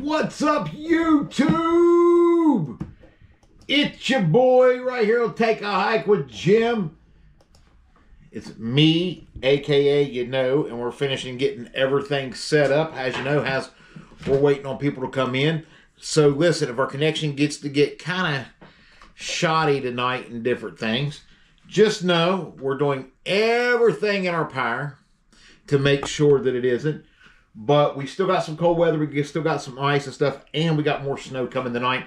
What's up, YouTube? It's your boy right here. I'll take a hike with Jim. It's me, aka you know, and we're finishing getting everything set up. As you know, we're waiting on people to come in. So listen, if our connection gets to get kind of shoddy tonight and different things, just know we're doing everything in our power to make sure that it isn't. But we still got some cold weather, we still got some ice and stuff, and we got more snow coming tonight.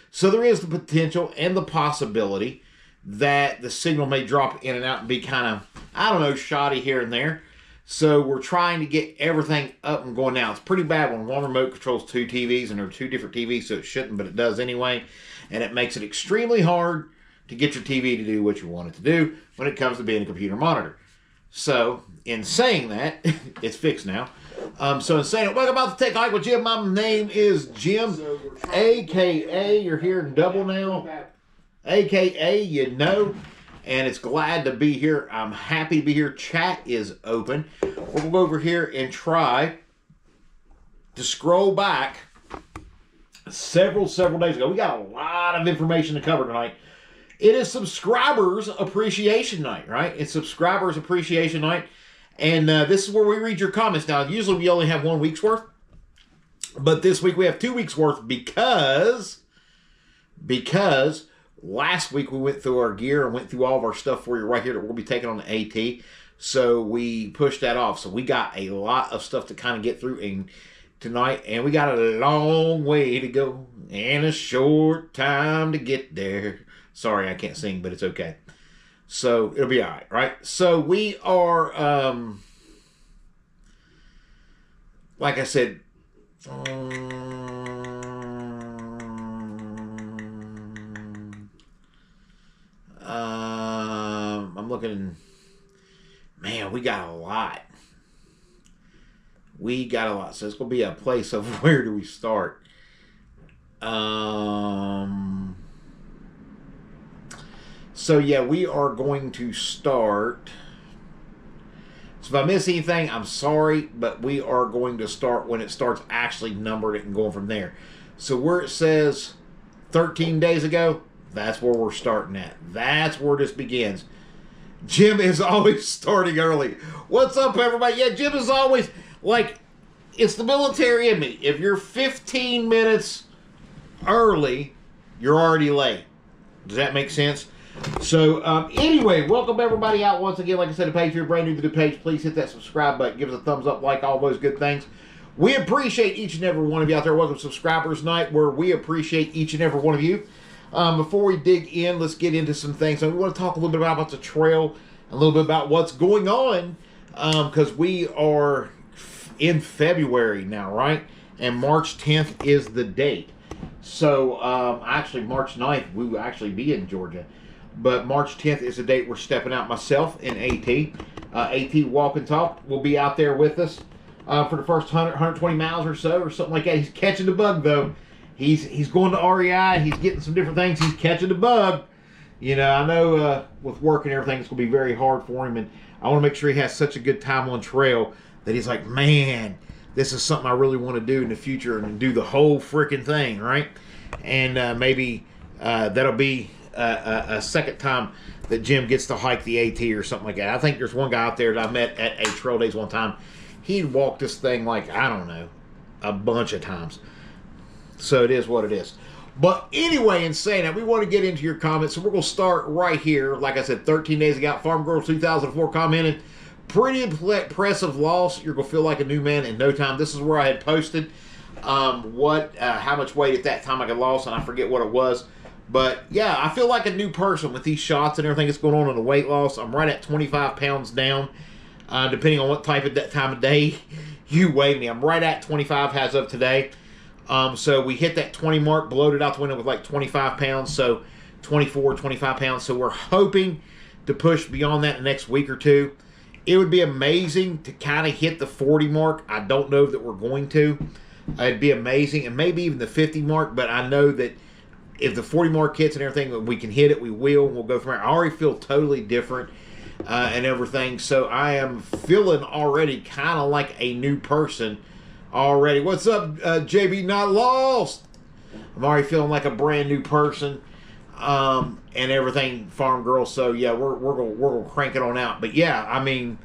So there is the potential and the possibility that the signal may drop in and out and be kind of, I don't know, shoddy here and there. So we're trying to get everything up and going now. It's pretty bad when one remote controls two TVs, and there are two different TVs, so it shouldn't, but it does anyway. And it makes it extremely hard to get your TV to do what you want it to do when it comes to being a computer monitor. So, in saying that, it's fixed now. So in saying it, welcome out to Take a Hike with Jim. My name is Jim, a.k.a. you're here in double now, a.k.a. you know, and it's glad to be here. I'm happy to be here. Chat is open. We'll go over here and try to scroll back several days ago. We got a lot of information to cover tonight. It is Subscribers Appreciation Night, right? It's Subscribers Appreciation Night. And this is where we read your comments. Now, usually we only have 1 week's worth. But this week we have 2 weeks worth because last week we went through our gear and went through all of our stuff for you right here that we'll be taking on the AT. So we pushed that off. So we got a lot of stuff to kind of get through tonight. And we got a long way to go and a short time to get there. Sorry, I can't sing, but it's okay. So it'll be all right, right? So we are, like I said, I'm looking, man, we got a lot. We got a lot. So it's going to be a place of where do we start? So yeah, we are going to start. So if I miss anything, I'm sorry, but we are going to start when it starts actually numbered and going from there. So where it says 13 days ago, that's where we're starting at. That's where this begins. Jim is always starting early. What's up, everybody? Yeah, Jim is always, like, it's the military in me. If you're 15 minutes early, you're already late. Does that make sense? So, anyway, welcome everybody out once again. Like I said, the page, if you're brand new to the page, please hit that subscribe button. Give us a thumbs up, like all those good things. We appreciate each and every one of you out there. Welcome to Subscribers Night, where we appreciate each and every one of you. Before we dig in, let's get into some things. So we want to talk a little bit about the trail, a little bit about what's going on, because we are in February now, right? And March 10th is the date. So, actually, March 9th, we will actually be in Georgia. But March 10th is the date we're stepping out, myself and AT. AT Walk and Talk will be out there with us for the first 120 miles or so, or something like that. He's catching the bug, though. He's going to REI. He's getting some different things. He's catching the bug. You know, I know with work and everything, it's going to be very hard for him. And I want to make sure he has such a good time on trail that he's like, man, this is something I really want to do in the future and do the whole freaking thing, right? And maybe that'll be a second time that Jim gets to hike the AT or something like that. I think there's one guy out there that I met at a trail days one time. He'd walked this thing like, I don't know, a bunch of times. So it is what it is. But anyway, in saying that, we want to get into your comments. So we're going to start right here. Like I said, 13 days ago, Farm Girl 2004 commented, pretty impressive loss. You're going to feel like a new man in no time. This is where I had posted how much weight at that time I had lost, and I forget what it was. But yeah, I feel like a new person with these shots and everything that's going on in the weight loss. I'm right at 25 pounds down, depending on what type of time of day you weigh me. I'm right at 25 as of today. So we hit that 20 mark, bloated out the window with like 25 pounds, so 24, 25 pounds. So we're hoping to push beyond that in the next week or two. It would be amazing to kind of hit the 40 mark. I don't know that we're going to. It'd be amazing, and maybe even the 50 mark, but I know that if the 40 mark hits and everything, we can hit it, we will, and we'll go from there. I already feel totally different and everything, so I am feeling already kind of like a new person already. What's up, JB? Not lost. I'm already feeling like a brand new person, and everything, farm girl. So yeah, we're gonna crank it on out. But yeah, I mean,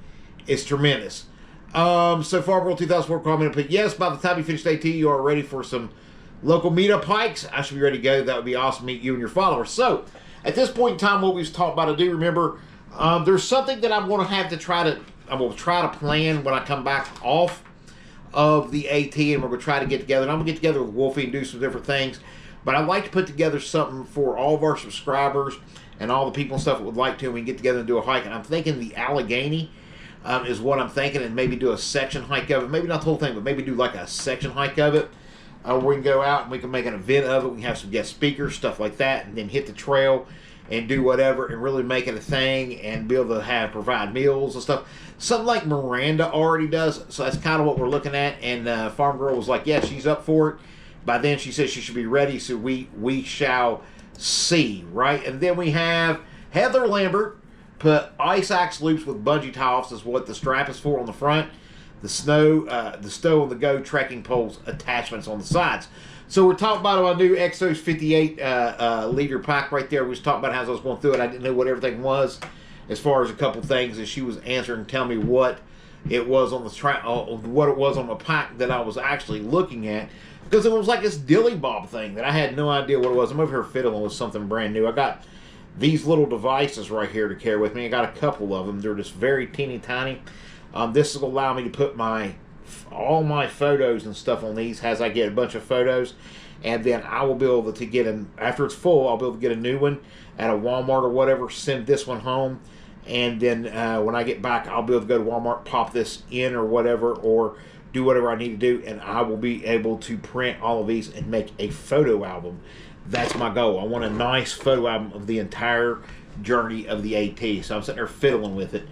it's tremendous. So Farm Girl 2004 comment, but yes, by the time you finish AT, you are ready for some local meetup hikes. I should be ready to go. That would be awesome to meet you and your followers. So at this point in time, what we've talked about to do, remember, there's something that I'm going to have to try to plan when I come back off of the AT, and we're going to try to get together. And I'm going to get together with Wolfie and do some different things. But I'd like to put together something for all of our subscribers and all the people and stuff that would like to, and we can get together and do a hike. And I'm thinking the Allegheny is what I'm thinking, and maybe do a section hike of it. Maybe not the whole thing, but maybe do like a section hike of it. We can go out and we can make an event of it. We can have some guest speakers, stuff like that, and then hit the trail and do whatever and really make it a thing and be able to provide meals and stuff. Something like Miranda already does. So that's kind of what we're looking at. And Farm Girl was like, yeah, she's up for it. By then she says she should be ready, so we shall see, right? And then we have Heather Lambert put ice axe loops with bungee tops is what the strap is for on the front. The stow on the go trekking poles attachments on the sides. So we're talking about my new Exos 58 liter pack right there. We was talking about how I was going through it. I didn't know what everything was as far as a couple things, and she was answering, telling me what it was on the what it was on the pack that I was actually looking at, because it was like this dilly bob thing that I had no idea what it was. I'm over here fiddling with something brand new. I got these little devices right here to carry with me. I got a couple of them. They're just very teeny tiny. This will allow me to put all my photos and stuff on these as I get a bunch of photos, and then I will be able to get them after it's full. I'll be able to get a new one at a Walmart or whatever, send this one home, and then when I get back, I'll be able to go to Walmart, pop this in or whatever, or do whatever I need to do, and I will be able to print all of these and make a photo album. That's my goal. I want a nice photo album of the entire journey of the AT. So I'm sitting there fiddling with it.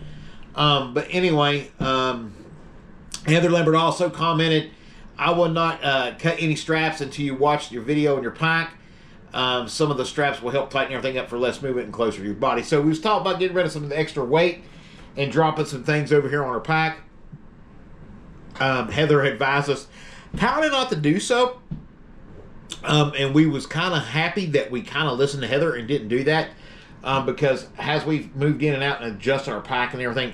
But anyway, Heather Lambert also commented, I will not cut any straps until you watch your video in your pack. Some of the straps will help tighten everything up for less movement and closer to your body. So we was talking about getting rid of some of the extra weight and dropping some things over here on our pack. Heather advised us kind of not to do so. And we was kind of happy that we kind of listened to Heather and didn't do that. Because as we've moved in and out and adjusted our pack and everything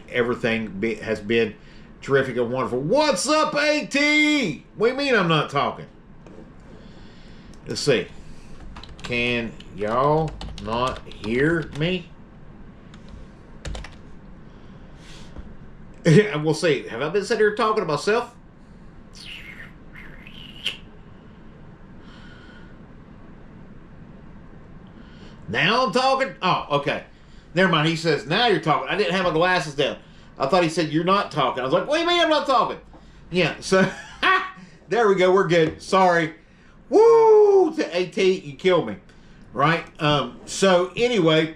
has been terrific and wonderful. What's up, AT? What do you mean I'm not talking? Let's see. Can y'all not hear me? We'll see. Have I been sitting here talking to myself? Now I'm talking? Oh, okay. Never mind. He says, now you're talking. I didn't have my glasses down. I thought he said, you're not talking. I was like, what do you mean I'm not talking? Yeah, so, there we go. We're good. Sorry. Woo! To AT, you killed me. Right? So, anyway.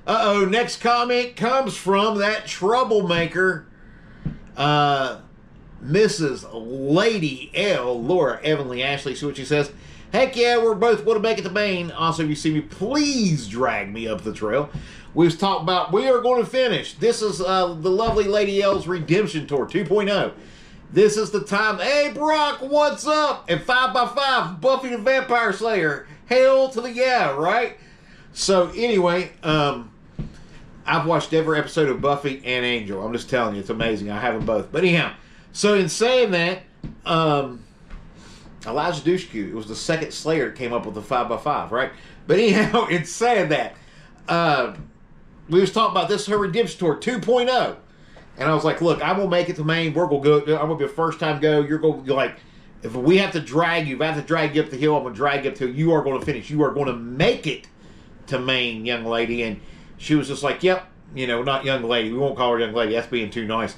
Next comment comes from that troublemaker, Mrs. Lady L. Laura Evanly Ashley. See what she says? Heck yeah, we're both want to make it to Maine. Also, if you see me, please drag me up the trail. We've talked about, we are going to finish. This is the lovely Lady L's Redemption Tour 2.0. This is the time. Hey, Brock, what's up? And 5x5, Buffy the Vampire Slayer. Hell to the yeah, right? So, anyway, I've watched every episode of Buffy and Angel. I'm just telling you, it's amazing. I have them both. But anyhow, so in saying that, Elijah Dushku, it was the second Slayer that came up with the 5x5, right? But anyhow, in saying that, we was talking about this, her Redemption Tour 2.0. And I was like, look, I'm going to make it to Maine. We're going to go. I'm going to be a first-time go. You're going to, like, if we have to drag you, if I have to drag you up the hill, I'm going to drag you up the hill. You are going to finish. You are going to make it to Maine, young lady. And she was just like, yep, not young lady. We won't call her young lady. That's being too nice.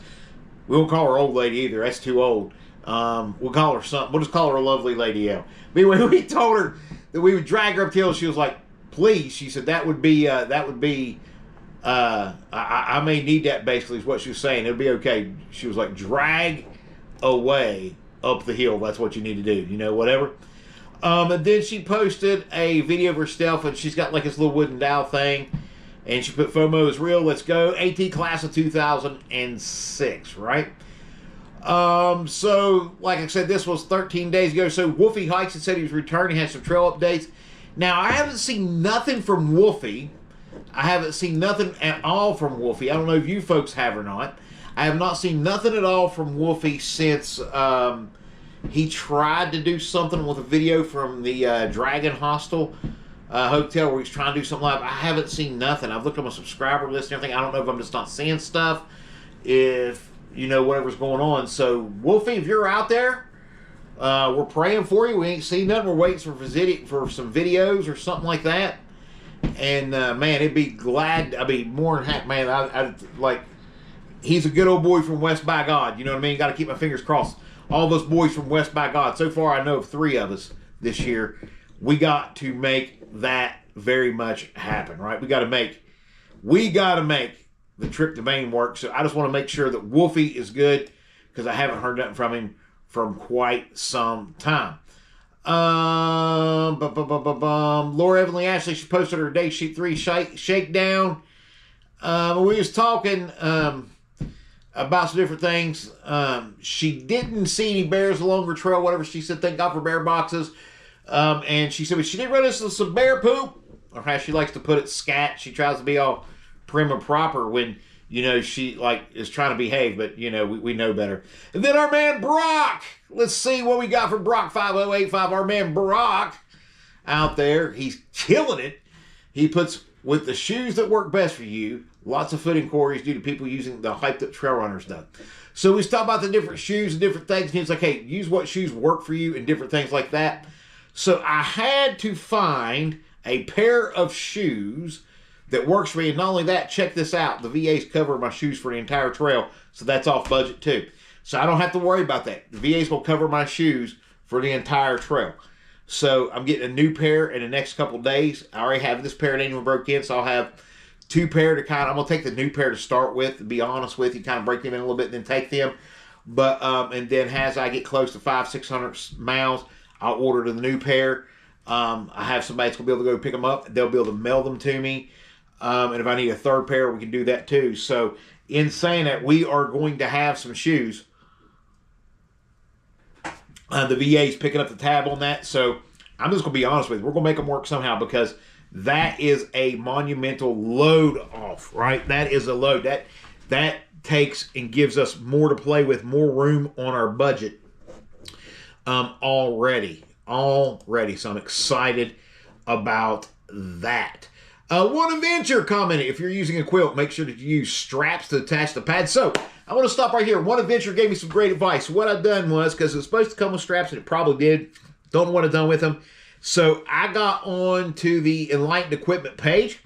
We won't call her old lady either. That's too old. We'll call her something. We'll just call her a lovely lady L. But anyway, we told her that we would drag her up the hill. She was like, please. She said that would be, I may need that, basically, is what she was saying. It'll be okay. She was like, drag away up the hill. That's what you need to do. Whatever. And then she posted a video of herself, and she's got like this little wooden dowel thing. And she put FOMO is real. Let's go. AT class of 2006, right? So, like I said, this was 13 days ago. So, Wolfie Hikes and said he was returning, had some trail updates. Now, I haven't seen nothing from Wolfie. I haven't seen nothing at all from Wolfie. I don't know if you folks have or not. I have not seen nothing at all from Wolfie since he tried to do something with a video from the Dragon Hostel hotel where he's trying to do something live. I haven't seen nothing. I've looked on my subscriber list and everything. I don't know if I'm just not seeing stuff, if, you know, whatever's going on. So, Wolfie, if you're out there, we're praying for you. We ain't seen nothing. We're waiting for some videos or something like that. And, man, it'd be glad, I'd be more than happy, man. I like, he's a good old boy from West by God. You know what I mean? Got to keep my fingers crossed. All those boys from West by God. So far, I know of 3 of us this year. We got to make that very much happen, right? We got to make the trip to Maine work. So I just want to make sure that Wolfie is good, because I haven't heard nothing from him from quite some time. Laura Evelyn Ashley, she posted her day sheet 3 shakedown. We was talking about some different things. She didn't see any bears along her trail, whatever. She said, thank God for bear boxes. And she said, but she did run into some bear poop, or how she likes to put it, scat. She tries to be all prim and proper when, you know, she like is trying to behave, but, you know, we know better. And then our man Brock, let's see what we got for Brock 5085. Our man Brock out there, he's killing it. He puts, with the shoes that work best for you, lots of foot inquiries due to people using the hyped up trail runner stuff. So we talked about the different shoes and different things, and he's like, hey, use what shoes work for you and different things like that. So I had to find a pair of shoes that works for me. And not only that, check this out. The VAs cover my shoes for the entire trail, so that's off budget too. So I don't have to worry about that. The VAs will cover my shoes for the entire trail. So I'm getting a new pair in the next couple days. I already have this pair that ain't even broke in, so I'll have 2 pair to kind of, I'm going to take the new pair to start with, to be honest with you, kind of break them in a little bit and then take them. But, and then as I get close to 500-600 miles, I'll order the new pair. I have somebody that's going to be able to go pick them up. They'll be able to mail them to me. And if I need a 3rd pair, we can do that too. So in saying that, we are going to have some shoes. The VA's picking up the tab on that. So I'm just going to be honest with you. We're going to make them work somehow, because that is a monumental load off, right? That is a load. That takes and gives us more to play with, more room on our budget already. So I'm excited about that. One Adventure commented, if you're using a quilt, make sure that you use straps to attach the pad. So I want to stop right here. One Adventure gave me some great advice. What I've done was, because it was supposed to come with straps, and it probably did. Don't know what I've done with them. So I got on to the Enlightened Equipment page,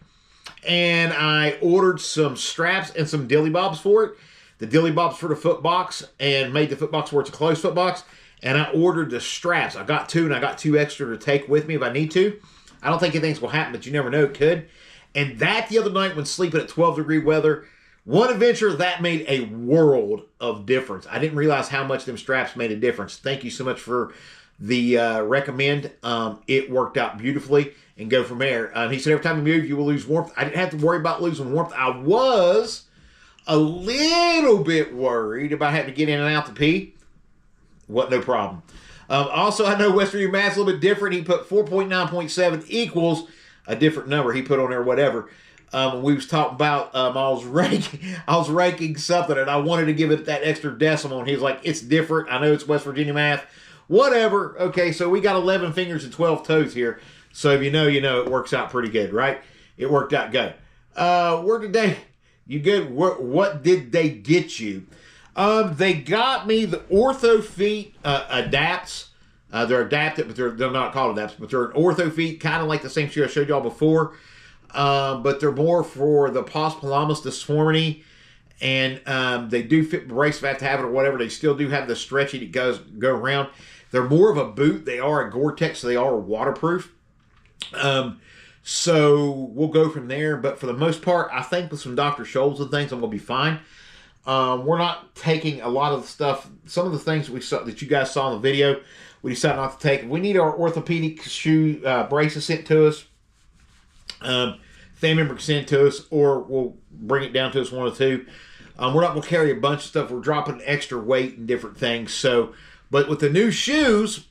and I ordered some straps and some dilly bobs for it. The dilly bobs for the foot box, and made the foot box where it's a closed foot box. And I ordered the straps. I got 2, and I got 2 extra to take with me if I need to. I don't think anything's going to happen, but you never know, it could. And that the other night when sleeping at 12-degree weather, One Adventure, that made a world of difference. I didn't realize how much them straps made a difference. Thank you so much for the recommend. It worked out beautifully, and go from there. He said every time you move, you will lose warmth. I didn't have to worry about losing warmth. I was a little bit worried about having to get in and out to pee. What, no problem. Also, I know West Virginia math's a little bit different. He put 4.9.7 equals a different number. He put on there whatever. We was talking about I was ranking something, and I wanted to give it that extra decimal, and he was like, it's different. I know it's West Virginia math. Whatever. Okay, so we got 11 fingers and 12 toes here. So if you know, it works out pretty good, right? It worked out good. Where did they... You good? What did they get you? They got me the Ortho Feet Adapts. They're adapted, but they're not called adapts, but they're an Ortho Feet, kind of like the same shoe I showed y'all before. But they're more for the post-palamus deformity, and they do fit brace if I have to have it or whatever. They still do have the stretchy that go around. They're more of a boot. They are a Gore-Tex, so they are waterproof. So we'll go from there. But for the most part, I think with some Dr. Scholl's and things, I'm going to be fine. We're not taking a lot of the stuff. Some of the things that you guys saw in the video, we decided not to take. We need our orthopedic shoe braces sent to us. Family member can send it to us, or we'll bring it down to us, one or two. We're not going to carry a bunch of stuff. We're dropping extra weight and different things. So, but with the new shoes,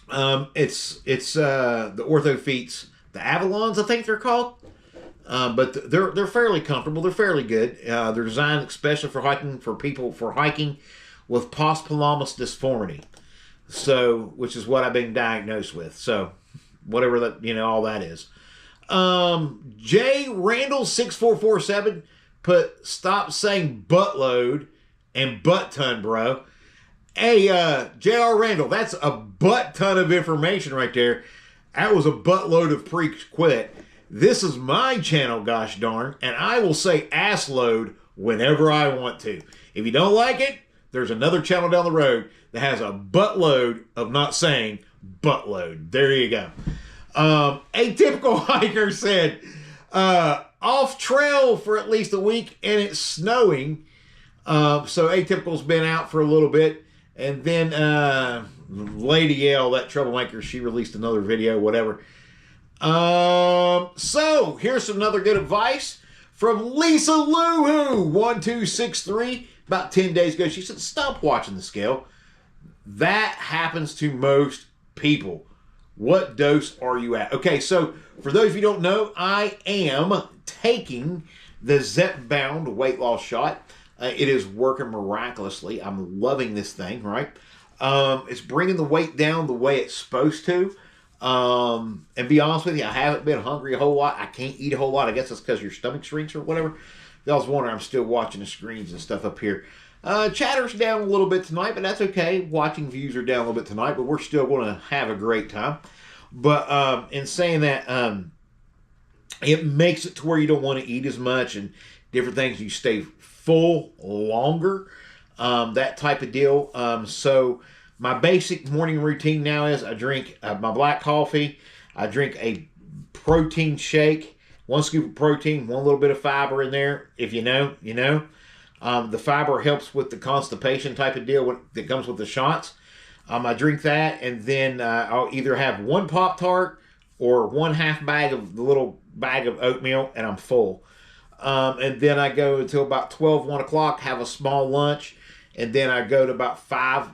it's the Orthofeets, the Avalons, I think they're called. But they're fairly comfortable. They're fairly good. They're designed especially for hiking, for people for hiking with post-palmaris deformity. So, which is what I've been diagnosed with. So, whatever that, all that is. J Randall 6447 put, stop saying buttload and butt ton, bro. Hey, J.R. Randall, that's a butt ton of information right there. That was a buttload of pre-quit. This is my channel, gosh darn, and I will say ass load whenever I want to. If you don't like it, there's another channel down the road that has a buttload of not saying buttload. There you go. Atypical hiker said, off trail for at least a week and it's snowing. So Atypical's been out for a little bit. And then Lady L, that troublemaker, she released another video, whatever. So here's another good advice from Lisa Luhu 1263 about 10 days ago. She said, stop watching the scale. That happens to most people. What dose are you at? Okay, so for those of you who don't know, I am taking the Zepbound weight loss shot. It is working miraculously. I'm loving this thing, right? It's bringing the weight down the way it's supposed to. And be honest with you, I haven't been hungry a whole lot. I can't eat a whole lot. I guess it's because your stomach shrinks or whatever. I was wondering, I'm still watching the screens and stuff up here. Chatter's down a little bit tonight, but that's okay. Watching views are down a little bit tonight, but we're still going to have a great time. But in saying that, it makes it to where you don't want to eat as much and different things. You stay full longer, that type of deal. So my basic morning routine now is I drink my black coffee. I drink a protein shake, 1 scoop of protein, 1 little bit of fiber in there. If you know, you know. The fiber helps with the constipation type of deal that comes with the shots. I drink that, and then I'll either have 1 Pop-Tart or 1/2 bag of the little bag of oatmeal, and I'm full. And then I go until about 12, 1 o'clock, have a small lunch, and then I go to about 5,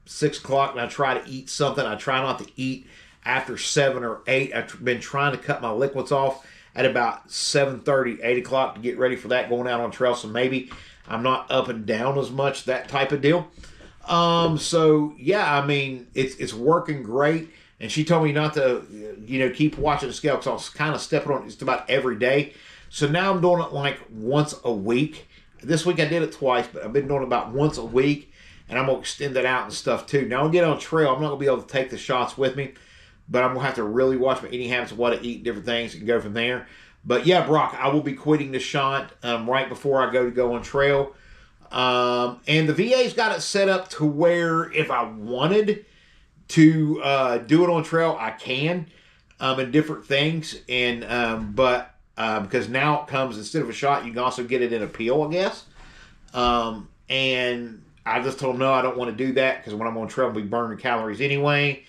6 o'clock, and I try to eat something. I try not to eat after 7 or 8. I've been trying to cut my liquids off at about 7:30, 8 o'clock to get ready for that, going out on trail, so maybe I'm not up and down as much, that type of deal. So yeah, I mean, it's working great. And she told me not to, keep watching the scale because I was kind of stepping on it just about every day. So now I'm doing it like once a week. This week I did it twice, but I've been doing it about once a week. And I'm going to extend that out and stuff too. Now I'll get on trail. I'm not going to be able to take the shots with me, but I'm going to have to really watch my eating habits, what I eat, different things, and go from there. But yeah, Brock, I will be quitting the shot right before I go on trail. And the VA's got it set up to where if I wanted to do it on trail, I can, and different things. And but because now it comes, instead of a shot, you can also get it in a pill, I guess. And I just told them, no, I don't want to do that because when I'm on trail, I'll be burning calories anyway.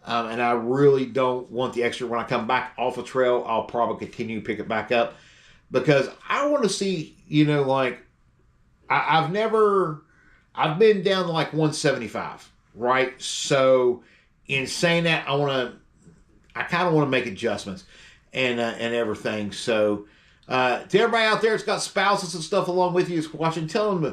And I really don't want the extra. When I come back off a trail, I'll probably continue to pick it back up because I want to see, I've been down to like 175, right? So in saying that, I kind of want to make adjustments and everything. So to everybody out there that's got spouses and stuff along with you that's watching, tell them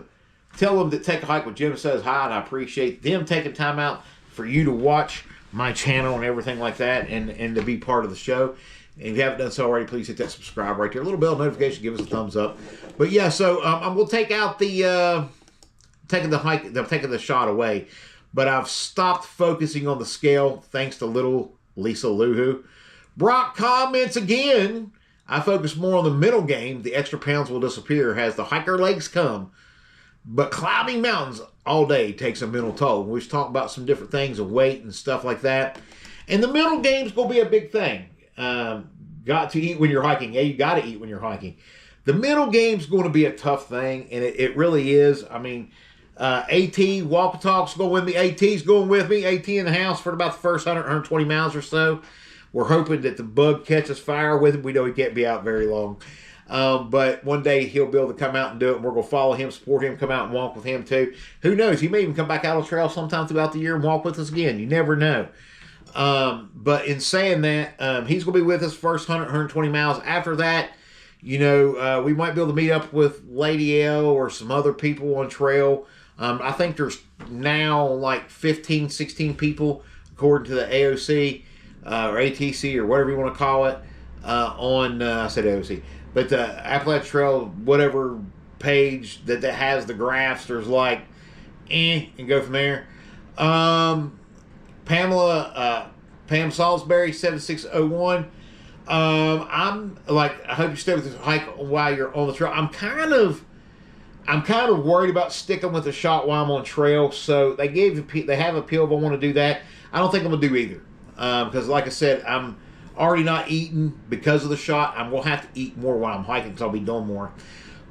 that Take a Hike with Jim says hi, and I appreciate them taking time out for you to watch my channel and everything like that, and to be part of the show. And if you haven't done so already, please hit that subscribe right there. A little bell notification, give us a thumbs up. But yeah, so I'm going to take out taking the shot away. But I've stopped focusing on the scale thanks to little Lisa Luhu. Brock comments again. I focus more on the middle game. The extra pounds will disappear as the hiker legs come. But climbing mountains all day takes a mental toll. We was talking about some different things of weight and stuff like that. And the mental game's going to be a big thing. Got to eat when you're hiking. Yeah, you got to eat when you're hiking. The mental game's going to be a tough thing, and it really is. I mean, AT, Wapatalk's going with me. AT's going with me. AT in the house for about the first 100, 120 miles or so. We're hoping that the bug catches fire with him. We know he can't be out very long. But one day he'll be able to come out and do it, and we're going to follow him, support him, come out and walk with him too. Who knows? He may even come back out on the trail sometime throughout the year and walk with us again. You never know. But in saying that, he's going to be with us first 100, 120 miles. After that, we might be able to meet up with Lady L or some other people on trail. I think there's now like 15, 16 people, according to the AOC or ATC or whatever you want to call it, I said AOC, but the Appalachian Trail, whatever page that has the graphs, there's like, and go from there. Pam Salisbury, 7601. I'm like, I hope you stay with this hike while you're on the trail. I'm kind of worried about sticking with the shot while I'm on trail. So they have a pill if I want to do that. I don't think I'm gonna do either, because like I said, I'm already not eating because of the shot. I'm gonna have to eat more while I'm hiking because I'll be doing more.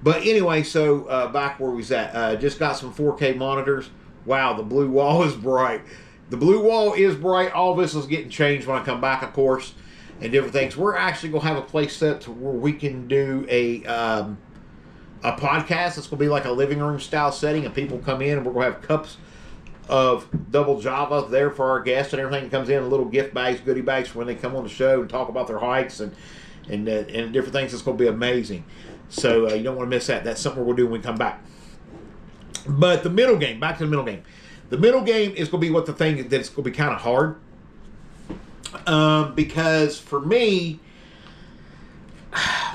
But anyway, so back where we was at, just got some 4K monitors. Wow, the blue wall is bright. The blue wall is bright. All this is getting changed when I come back, of course, and different things. We're actually gonna have a place set to where we can do a podcast. It's gonna be like a living room style setting, and people come in, and we're gonna have cups of double Java there for our guests, and everything comes in little gift bags, goodie bags for when they come on the show and talk about their hikes and different things. It's gonna be amazing. So you don't want to miss that. That's something we're gonna do when we come back. But the middle game, back to the middle game. The middle game is going to be what the thing that's going to be kind of hard. Because for me,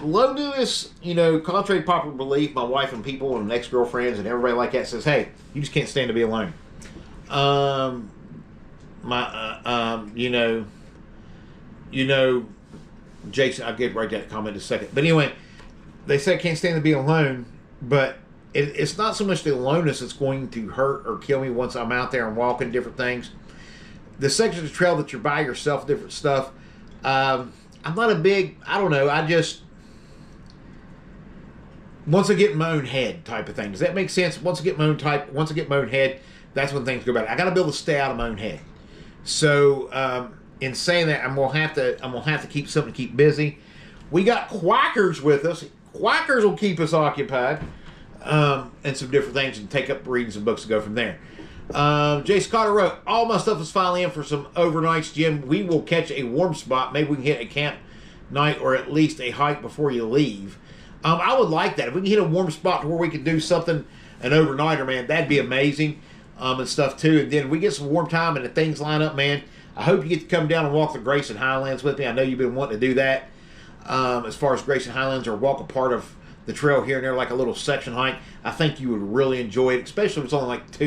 loneliness, contrary to popular belief, my wife and people and ex-girlfriends and everybody like that says, hey, you just can't stand to be alone. Jason, I'll get right to that comment in a second. But anyway, they say I can't stand to be alone, but it's not so much the aloneness that's going to hurt or kill me once I'm out there and walking different things. The section of the trail that you're by yourself, different stuff, I'm not a big, I don't know, I just, once I get in my own head type of thing. Does that make sense? Once I get my own head, that's when things go bad. I got to be able to stay out of my own head. So, in saying that, I'm gonna have to keep something to keep busy. We got quackers with us. Quackers will keep us occupied. And some different things, and take up reading some books to go from there. Jason Carter wrote, all my stuff is finally in for some overnights, Jim. We will catch a warm spot. Maybe we can hit a camp night or at least a hike before you leave. I would like that. If we can hit a warm spot to where we can do something, an overnighter, man, that'd be amazing. And stuff too. And then we get some warm time and the things line up, man. I hope you get to come down and walk the Grayson Highlands with me. I know you've been wanting to do that. As far as Grayson Highlands, or walk a part of the trail here and there, like a little section hike. I think you would really enjoy it, especially if it's only like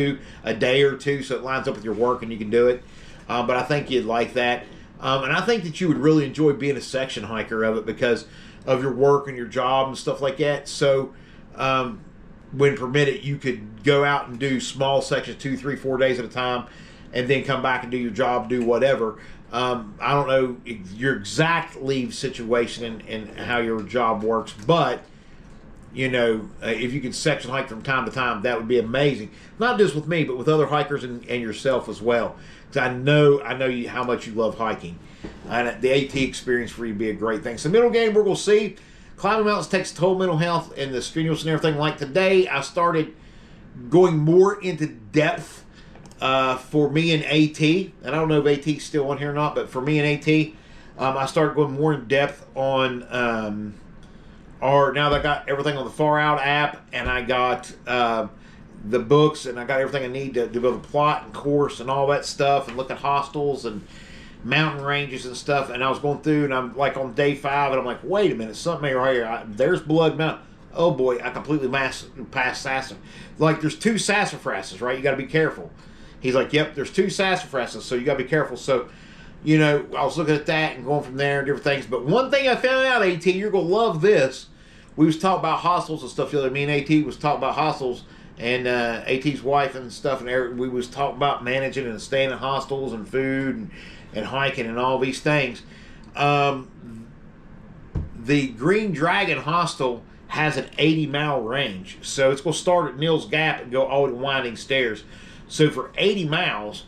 a day or two, so it lines up with your work and you can do it. But I think you'd like that. And I think that you would really enjoy being a section hiker of it because of your work and your job and stuff like that. So when permitted, you could go out and do small sections, 2, 3, 4 days at a time, and then come back and do your job, do whatever. I don't know your exact leave situation and how your job works, but if you could section hike from time to time, that would be amazing. Not just with me, but with other hikers and yourself as well. Because I know how much you love hiking. And the AT experience for you would be a great thing. So middle game, we're going to see. Climbing mountains takes toll mental health and the strenuous and everything. Like today, I started going more into depth for me and AT. And I don't know if AT's still on here or not, but for me and AT, I started going more in depth on... now that I got everything on the Far Out app, and I got the books, and I got everything I need to build a plot and course and all that stuff, and look at hostels and mountain ranges and stuff. And I was going through, and I'm like on day 5, and I'm like, wait a minute, something right here. There's Blood Mountain. Oh boy, I completely passed Sassafras. Like there's 2 sassafrasses, right? You got to be careful. He's like, yep, there's 2 sassafrasses, so you got to be careful. So, I was looking at that and going from there and different things. But one thing I found out, AT, you're going to love this. We was talking about hostels and stuff the other day. Me and AT was talking about hostels, and AT's wife and stuff, and we was talking about managing and staying in hostels and food and hiking and all these things. The Green Dragon Hostel has an 80-mile range. So it's going to start at Nils Gap and go all the way to Winding Stairs. So for 80 miles,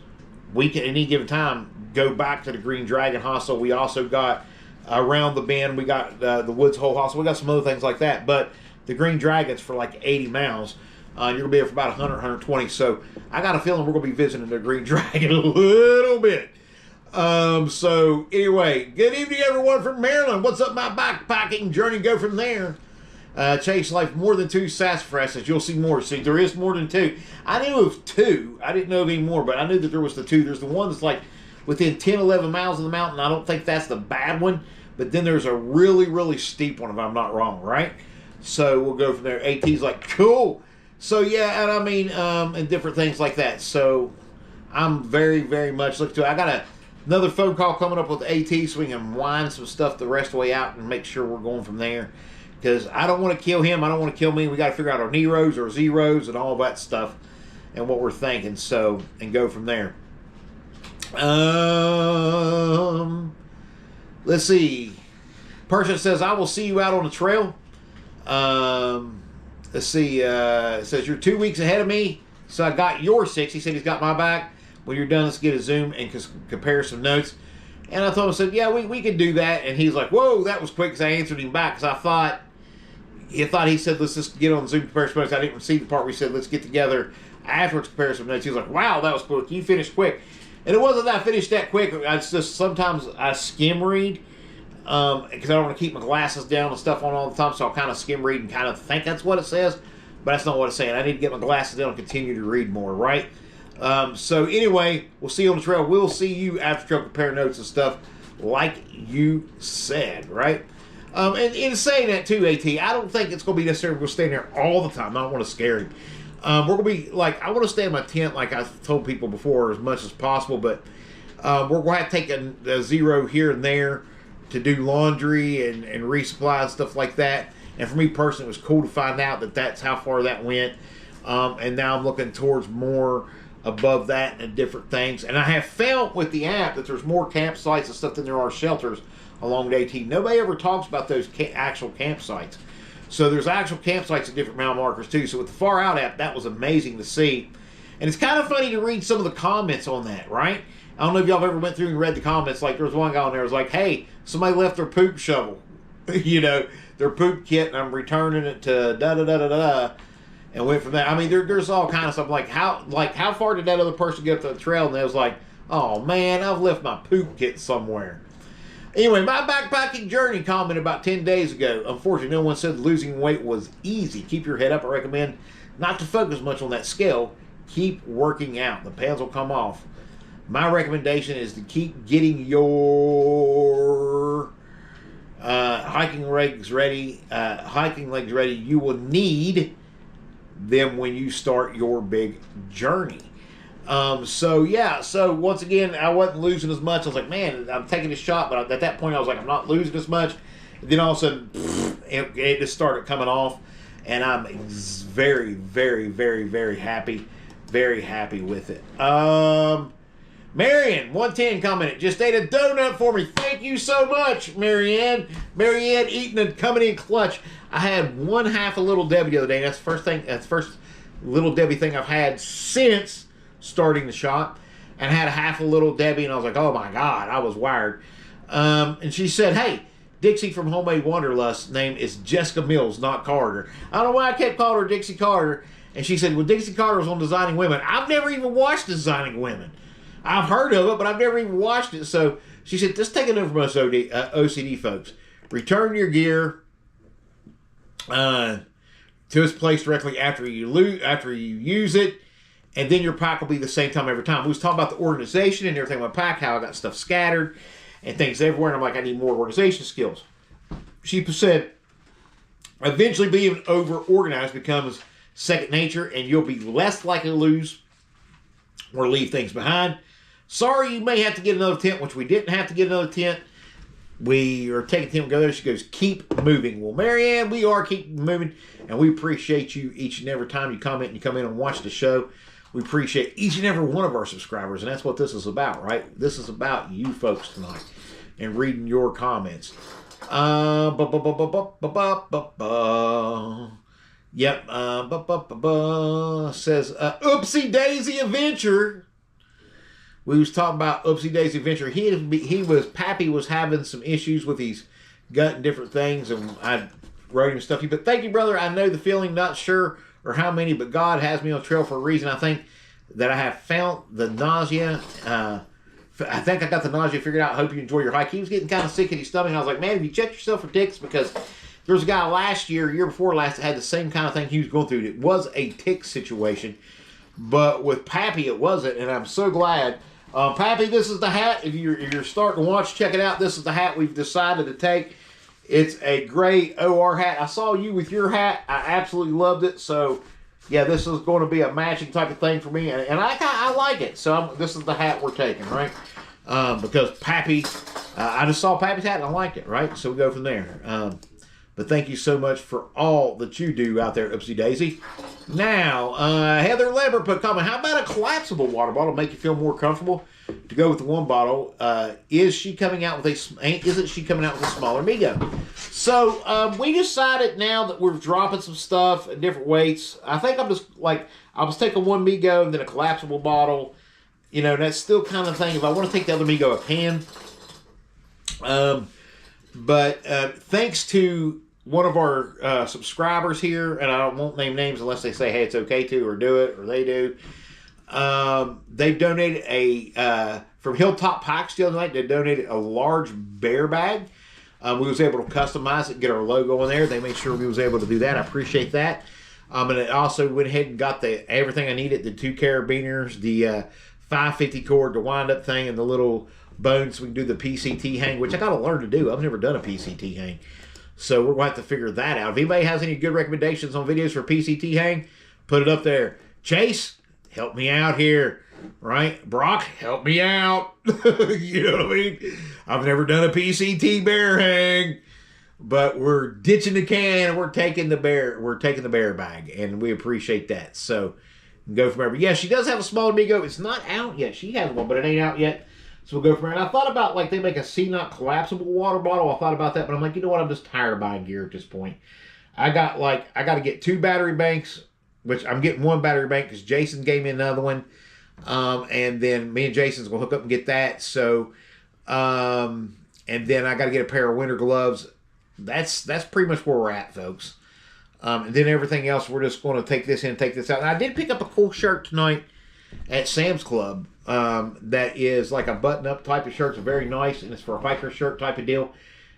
we can, at any given time, go back to the Green Dragon Hostel. We also got Around the bend, we got the Woods Hole House. We got some other things like that. But the Green Dragon's for like 80 miles. You're going to be there for about 100, 120. So I got a feeling we're going to be visiting the Green Dragon a little bit. So anyway, good evening everyone from Maryland. What's up my backpacking journey? Go from there. Chase Life, more than 2 sassafrasses. You'll see more. See, there is more than 2. I knew of 2. I didn't know of any more, but I knew that there was the 2. There's the one that's like within 10, 11 miles of the mountain. I don't think that's the bad one. But then there's a really, really steep one, if I'm not wrong, right? So we'll go from there. AT's like, cool. So yeah, and I mean, and different things like that. So I'm very, very much looking to it. I got another phone call coming up with AT so we can wind some stuff the rest of the way out and make sure we're going from there. Because I don't want to kill him. I don't want to kill me. We got to figure out our Neros, our Zeros, and all that stuff and what we're thinking. So, and go from there. Let's see. Person says, I will see you out on the trail. Let's see. It says, you're 2 weeks ahead of me. So I got your 6. He said he's got my back. When you're done, let's get a Zoom and compare some notes. And I told him, I said, yeah, we could do that. And he's like, whoa, that was quick, because I answered him back. Because I thought he said, let's just get on Zoom, compare some notes. I didn't receive the part where he said, let's get together afterwards, compare some notes. He was like, wow, that was quick. You finished quick. And it wasn't that I finished that quick. It's just sometimes I skim read. Because I don't want to keep my glasses down and stuff on all the time. So I'll kind of skim read and kind of think that's what it says. But that's not what it's saying. I need to get my glasses down and continue to read more, right? So anyway, we'll see you on the trail. We'll see you after trail, compare notes and stuff like you said, right? And in saying that too, AT, I don't think it's going to be necessary we're going to stay there all the time. I don't want to scare him. We're going to be like, I want to stay in my tent like I've told people before as much as possible, but we're going to have to take a Zero here and there to do laundry and resupply and stuff like that. And for me personally, it was cool to find out that that's how far that went. And now I'm looking towards more above that and different things. And I have found with the app that there's more campsites and stuff than there are shelters along the AT. Nobody ever talks about those actual campsites. So there's actual campsites at different mile markers too. So with the Far Out app, that was amazing to see. And it's kind of funny to read some of the comments on that, right? I don't know if y'all ever went through and read the comments. Like there was one guy on there was like, hey, somebody left their poop shovel. You know, their poop kit, and I'm returning it to da-da-da-da-da. And went from there. I mean, there's all kind of stuff. Like how far did that other person get up the trail? And they was like, oh man, I've left my poop kit somewhere. Anyway, my backpacking journey comment about 10 days ago. Unfortunately, no one said losing weight was easy. Keep your head up. I recommend not to focus much on that scale. Keep working out. The pads will come off. My recommendation is to keep getting your hiking legs ready. You will need them when you start your big journey. So yeah, so once again, I wasn't losing as much. I was like, man, I'm taking a shot, but at that point I was like, I'm not losing as much. And then all of a sudden, it just started coming off, and I'm very, very, very, very happy with it. Marianne, 110 commented, just ate a donut for me. Thank you so much, Marianne. Marianne eating and coming in clutch. I had one half a Little Debbie the other day. That's the first Little Debbie thing I've had since starting the shop. And I had a half a Little Debbie, and I was like, oh my God, I was wired. And she said, hey, Dixie from Homemade Wanderlust's name is Jessica Mills, not Carter. I don't know why I kept calling her Dixie Carter. And she said, well, Dixie Carter was on Designing Women. I've never even watched Designing Women. I've heard of it, but I've never even watched it. So she said, just take it over from us, OCD folks. Return your gear to its place directly after you use it, and then your pack will be the same time every time. We was talking about the organization and everything with my pack, how I got stuff scattered and things everywhere, and I'm like, I need more organization skills. She said, eventually being over-organized becomes second nature, and you'll be less likely to lose or leave things behind. Sorry, you may have to get another tent, which we didn't have to get another tent. We are taking the tent together. She goes, keep moving. Well, Marianne, we are keeping moving, and we appreciate you each and every time you comment and you come in and watch the show. We appreciate each and every one of our subscribers, and that's what this is about, right? This is about you folks tonight and reading your comments. Yep. Says, Oopsie Daisy Adventure. we was talking about Oopsie Daisy Adventure. Pappy was having some issues with his gut and different things, and I wrote him stuff. But thank you, brother. I know the feeling. Not sure or how many, but God has me on trail for a reason. I think that I have found the nausea. I think I got the nausea figured out. I hope you enjoy your hike. He was getting kind of sick in his stomach. And I was like, man, have you checked yourself for ticks? Because there was a guy year before last, that had the same kind of thing he was going through. It was a tick situation. But with Pappy, it wasn't. And I'm so glad. Pappy, this is the hat. If you're starting to watch, check it out. This is the hat we've decided to take. It's a gray OR hat. I saw you with your hat. I absolutely loved it. So, yeah, this is going to be a matching type of thing for me. And I like it. So, this is the hat we're taking, right? Because Pappy, I just saw Pappy's hat and I liked it, right? So, we go from there. But thank you so much for all that you do out there, Oopsie Daisy. Now, Heather Lambert put a comment. How about a collapsible water bottle make you feel more comfortable to go with the one bottle? Isn't she coming out with a smaller Migo? So we decided now that we're dropping some stuff at different weights. I think I was taking one Migo and then a collapsible bottle. You know, that's still kind of thing. If I want to take the other Migo, I can. But thanks to one of our subscribers here, and I won't name names unless they say, hey, it's okay to, or do it, or they do. They've donated from Hilltop Pikes the other night, they donated a large bear bag. We was able to customize it, get our logo on there. They made sure we was able to do that. I appreciate that. And it also went ahead and got everything I needed, the 2 carabiners, the 550 cord, the wind-up thing, and the little bones so we can do the PCT hang, which I got to learn to do. I've never done a PCT hang. So we're going to have to figure that out. If anybody has any good recommendations on videos for PCT hang, put it up there. Chase, help me out here. Right? Brock, help me out. You know what I mean? I've never done a PCT bear hang. But we're ditching the can and we're taking the bear bag. And we appreciate that. So go from there. But yeah, she does have a smaller Migo. It's not out yet. She has one, but it ain't out yet. So we'll go from there. And I thought about, they make a C-Knot collapsible water bottle. I thought about that, but I'm like, you know what? I'm just tired of buying gear at this point. I got to get 2 battery banks, which I'm getting 1 battery bank because Jason gave me another one. And then me and Jason's going to hook up and get that. So, and then I got to get a pair of winter gloves. That's pretty much where we're at, folks. And then everything else, we're just going to take this in, take this out. And I did pick up a cool shirt tonight at Sam's Club. That is like a button-up type of shirt. It's very nice, and it's for a hiker shirt type of deal.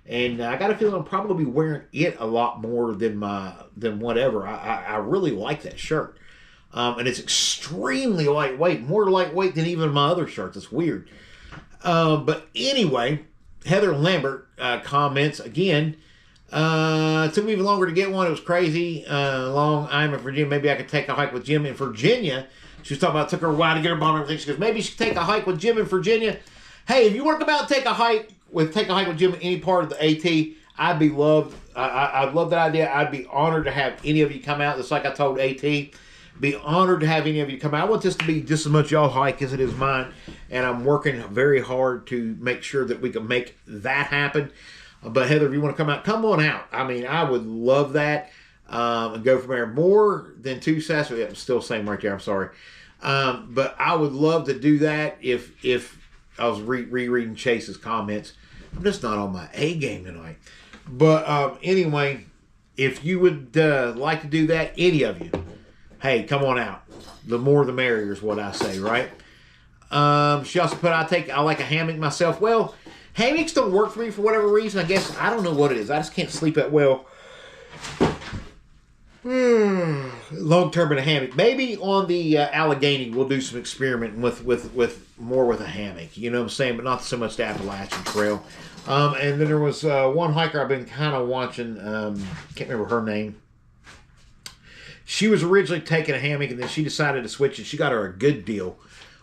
And I got a feeling I'm probably wearing it a lot more than whatever. I really like that shirt. And it's extremely lightweight, more lightweight than even my other shirts. It's weird. But anyway, Heather Lambert comments again. It took me even longer to get one. It was crazy. Long. I'm in Virginia. Maybe I could take a hike with Jim in Virginia. She was talking about it took her a while to get her bond and everything. She goes, maybe she could take a hike with Jim in Virginia. Hey, if you want to come out and take a hike with Jim in any part of the AT, I'd love that idea. I'd be honored to have any of you come out. Just like I told AT, be honored to have any of you come out. I want this to be just as much y'all hike as it is mine, and I'm working very hard to make sure that we can make that happen. But Heather, if you want to come out, come on out. I mean, I would love that. And go from there. More than 2 sessions. Yeah, I'm still saying right there. I'm sorry. But I would love to do that if I was rereading Chase's comments. I'm just not on my A game tonight. But anyway, if you would like to do that, any of you, hey, come on out. The more the merrier is what I say, right? She also put, I like a hammock myself. Well, hammocks don't work for me for whatever reason. I guess I don't know what it is. I just can't sleep that well. Long term in a hammock. Maybe on the Allegheny we'll do some experimenting with a hammock. You know what I'm saying? But not so much the Appalachian Trail. And then there was one hiker I've been kind of watching. Can't remember her name. She was originally taking a hammock and then she decided to switch and she got her a good deal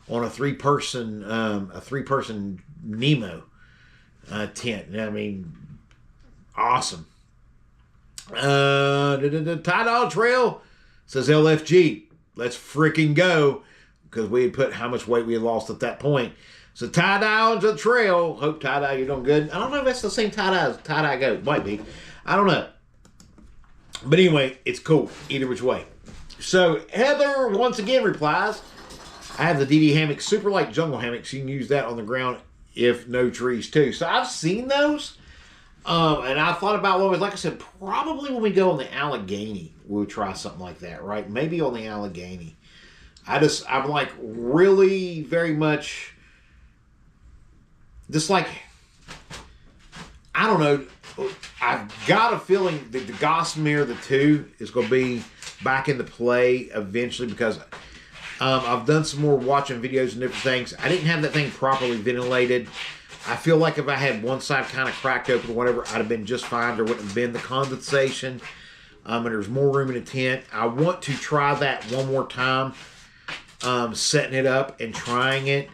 on a 3-person Nemo tent. I mean, awesome. Tie Dog Trail says LFG. Let's freaking go. Because we had put how much weight we had lost at that point. So Tie Dog Trail. Hope Tie Dye, you're doing good. I don't know if that's the same tie dye as Tie Dye Goat. Might be. I don't know. But anyway, it's cool. Either which way. So Heather once again replies, I have the DD hammock, super light jungle hammocks. You can use that on the ground if no trees too. So I've seen those. And I thought about what was, like I said, probably when we go on the Allegheny, we'll try something like that, right? Maybe on the Allegheny. I'm like really very much just like, I don't know. I've got a feeling that the Gossamer, the 2, is going to be back into play eventually because I've done some more watching videos and different things. I didn't have that thing properly ventilated. I feel like if I had one side kind of cracked open or whatever, I'd have been just fine. There wouldn't have been the condensation. And there's more room in the tent. I want to try that one more time, setting it up and trying it.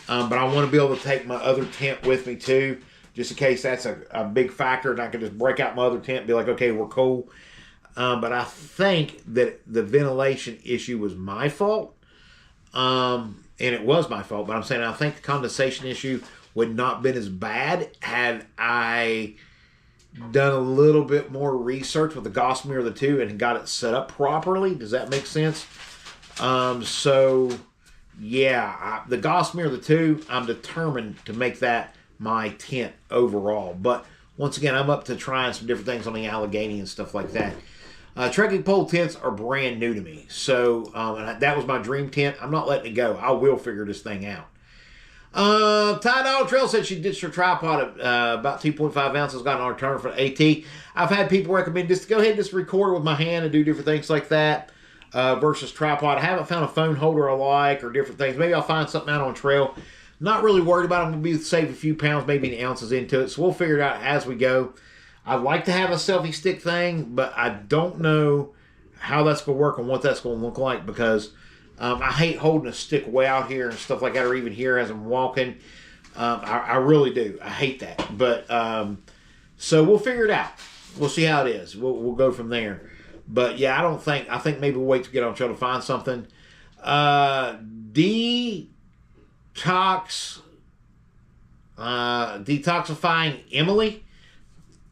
But I want to be able to take my other tent with me too, just in case that's a big factor. And I can just break out my other tent and be like, okay, we're cool. But I think that the ventilation issue was my fault. And it was my fault. But I'm saying I think the condensation issue would not have been as bad had I done a little bit more research with the Gossamer, the 2, and got it set up properly. Does that make sense? So, yeah, the Gossamer, the 2, I'm determined to make that my tent overall. But once again, I'm up to trying some different things on the Allegheny and stuff like that. Trekking pole tents are brand new to me. So, and that was my dream tent. I'm not letting it go. I will figure this thing out. Ty Dog Trail said she ditched her tripod at about 2.5 ounces, got an alternative for AT. I've had people recommend just to go ahead and just record with my hand and do different things like that versus tripod. I haven't found a phone holder I like or different things. Maybe I'll find something out on trail. Not really worried about it. I'm going to be save a few pounds, maybe ounces into it. So we'll figure it out as we go. I'd like to have a selfie stick thing, but I don't know how that's going to work and what that's going to look like because I hate holding a stick way out here and stuff like that, or even here as I'm walking. I really do. I hate that. But so we'll figure it out. We'll see how it is. We'll go from there. But yeah, I think maybe we'll wait to get on trail to find something. Detoxifying Emily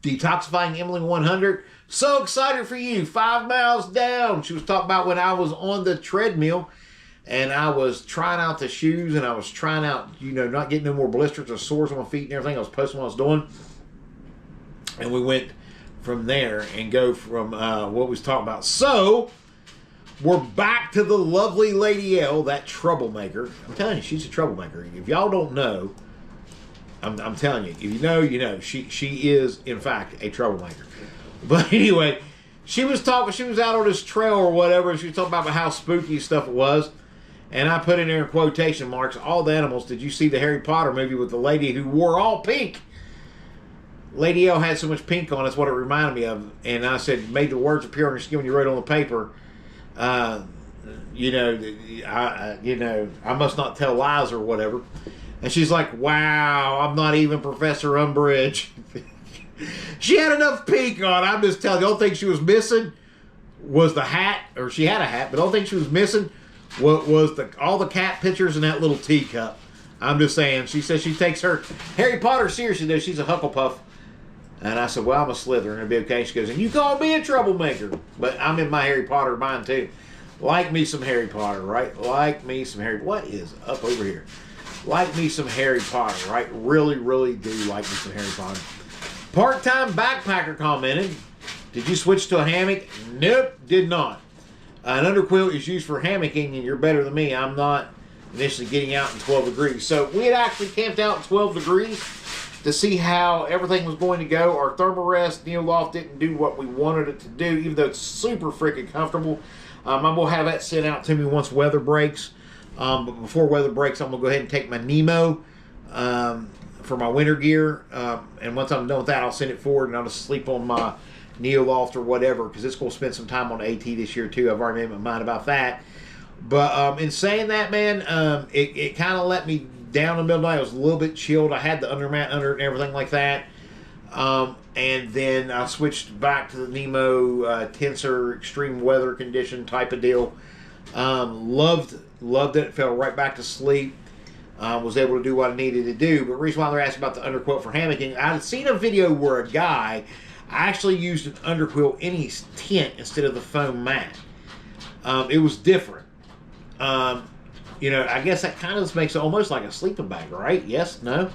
100. So excited for you. 5 miles down. She was talking about when I was on the treadmill and I was trying out the shoes and I was trying out, not getting no more blisters or sores on my feet and everything. I was posting what I was doing. And we went from there and go from what we was talking about. So, we're back to the lovely Lady L, that troublemaker. I'm telling you, she's a troublemaker. If y'all don't know, I'm telling you. If you know, you know. She is, in fact, a troublemaker. But anyway, she was talking. She was out on this trail or whatever, and she was talking about how spooky stuff it was. And I put in there in quotation marks, all the animals. Did you see the Harry Potter movie with the lady who wore all pink? Lady L had so much pink on, that's what it reminded me of. And I said, made the words appear on your skin when you wrote on the paper. I must not tell lies or whatever. And she's like, wow, I'm not even Professor Umbridge. She had enough pink on. I'm just telling you, the only thing she was missing was the hat, or she had a hat, but the only thing she was missing was all the cat pictures in that little teacup. I'm just saying. She says she takes her Harry Potter seriously, though. She's a Hufflepuff. And I said, well, I'm a Slytherin. It'll be okay. She goes, and you call me a troublemaker. But I'm in my Harry Potter mind, too. Like me some Harry Potter, right? Like me some Harry... What is up over here? Like me some Harry Potter, right? Really, really do like me some Harry Potter. Part-time backpacker commented, did you switch to a hammock? Nope, did not. An underquilt is used for hammocking, and you're better than me. I'm not initially getting out in 12 degrees. So we had actually camped out in 12 degrees to see how everything was going to go. Our thermarest Neo Loft didn't do what we wanted it to do, even though it's super freaking comfortable. I'm going to have that sent out to me once weather breaks. But before weather breaks, I'm going to go ahead and take my Nemo for my winter gear. And once I'm done with that, I'll send it forward and I'll just sleep on my Neo Loft or whatever, because it's going to spend some time on AT this year too. I've already made my mind about that. But in saying that, man, it kind of let me down in the middle of the night. I was a little bit chilled. I had the undermat under it and everything like that. And then I switched back to the Nemo Tensor extreme weather condition type of deal. Loved it. Fell right back to sleep. Was able to do what I needed to do. But the reason why they're asking about the underquilt for hammocking, I had seen a video where a guy actually used an underquilt in his tent instead of the foam mat. It was different. you know, I guess that kind of makes it almost like a sleeping bag, right? Yes, no.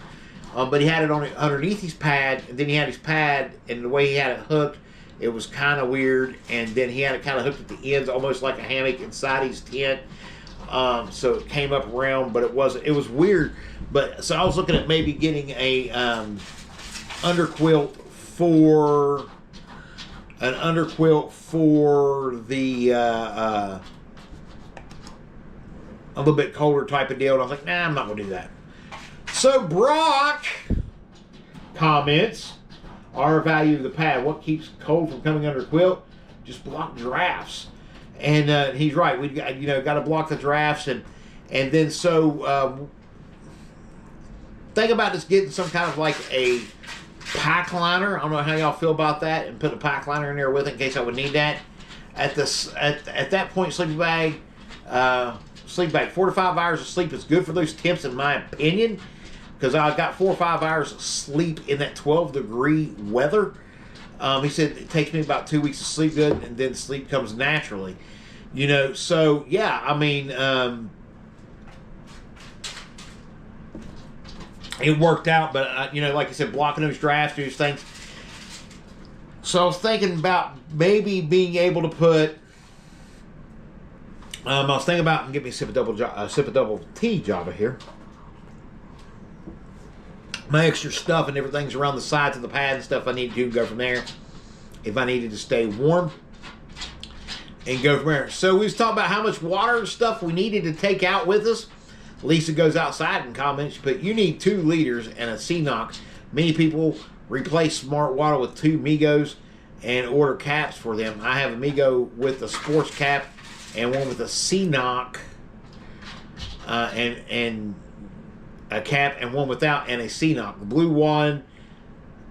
But he had it on underneath his pad, and then he had his pad, and the way he had it hooked, it was kind of weird. And then he had it kind of hooked at the ends, almost like a hammock inside his tent. So it came up around, but it was weird. But so I was looking at maybe getting a underquilt for the a little bit colder type of deal. And I was like, nah, I'm not gonna do that. So Brock comments, our value of the pad. What keeps cold from coming under quilt? Just block drafts. And he's right. We got got to block the drafts, and then so think about just getting some kind of like a pack liner. I don't know how y'all feel about that, and put a pack liner in there with it in case I would need that. At that point, sleeping bag, 4 to 5 hours of sleep is good for those temps, in my opinion, because I got 4 or 5 hours of sleep in that 12-degree weather. He said it takes me about 2 weeks to sleep good, and then sleep comes naturally. You know, so yeah, I mean, it worked out, but like I said, blocking those drafts, those things. So I was thinking about maybe being able to put. I was thinking about get me a sip of double tea, Java here. My extra stuff and everything's around the sides of the pad and stuff I need to do and go from there. If I needed to stay warm. And go from there. So we was talking about how much water and stuff we needed to take out with us. Lisa goes outside and comments, but you need 2 liters and a C-Knock. Many people replace Smart Water with 2 Migos and order caps for them. I have a Migo with a sports cap and one with a C-Knock and a cap, and one without, and a C-Knock. The blue one,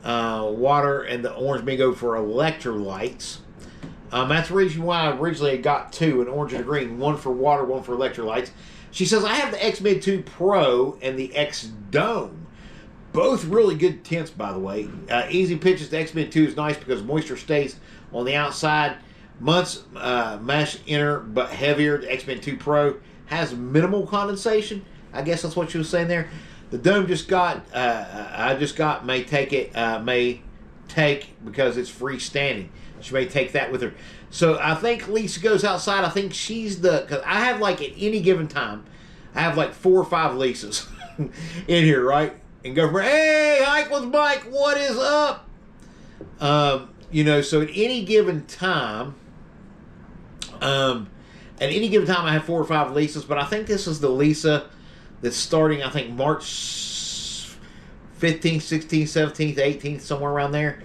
water, and the orange Migo for electrolytes. That's the reason why I originally got 2, an orange and a green, one for water, one for electrolytes. She says, I have the X-Mid 2 Pro and the X-Dome. Both really good tents, by the way. Easy pitches. The X-Mid 2 is nice because moisture stays on the outside. Months mesh inner, but heavier. The X-Mid 2 Pro has minimal condensation. I guess that's what she was saying there. The Dome may take because it's freestanding. She may take that with her. So I think Lisa goes outside. I think she's because I have like at any given time, I have like 4 or 5 Lisas in here, right? And go from, hey, hike with Mike, what is up? So at any given time, I have 4 or 5 Lisas, but I think this is the Lisa that's starting, I think, March 15th, 16th, 17th, 18th, somewhere around there.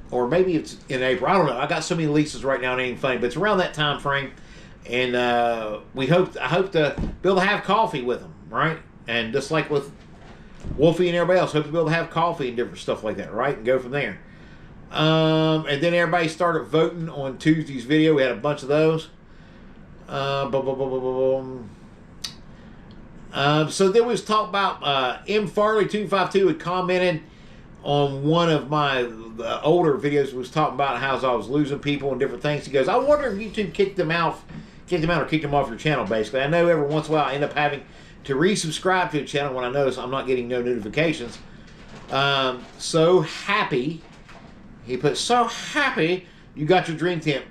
Or maybe it's in April. I don't know. I got so many Lisas right now, it ain't funny, but it's around that time frame. And I hope to be able to have coffee with them, right? And just like with Wolfie and everybody else, hope to be able to have coffee and different stuff like that, right? And go from there. And then everybody started voting on Tuesday's video. We had a bunch of those. So there was talk about M. Farley 252 had commented on one of my older videos. Was talking about how I was losing people and different things. He goes, I wonder if YouTube kicked them out or kicked them off your channel, basically. I know every once in a while I end up having to resubscribe to a channel when I notice I'm not getting no notifications. So happy, he put, so happy you got your dream tent.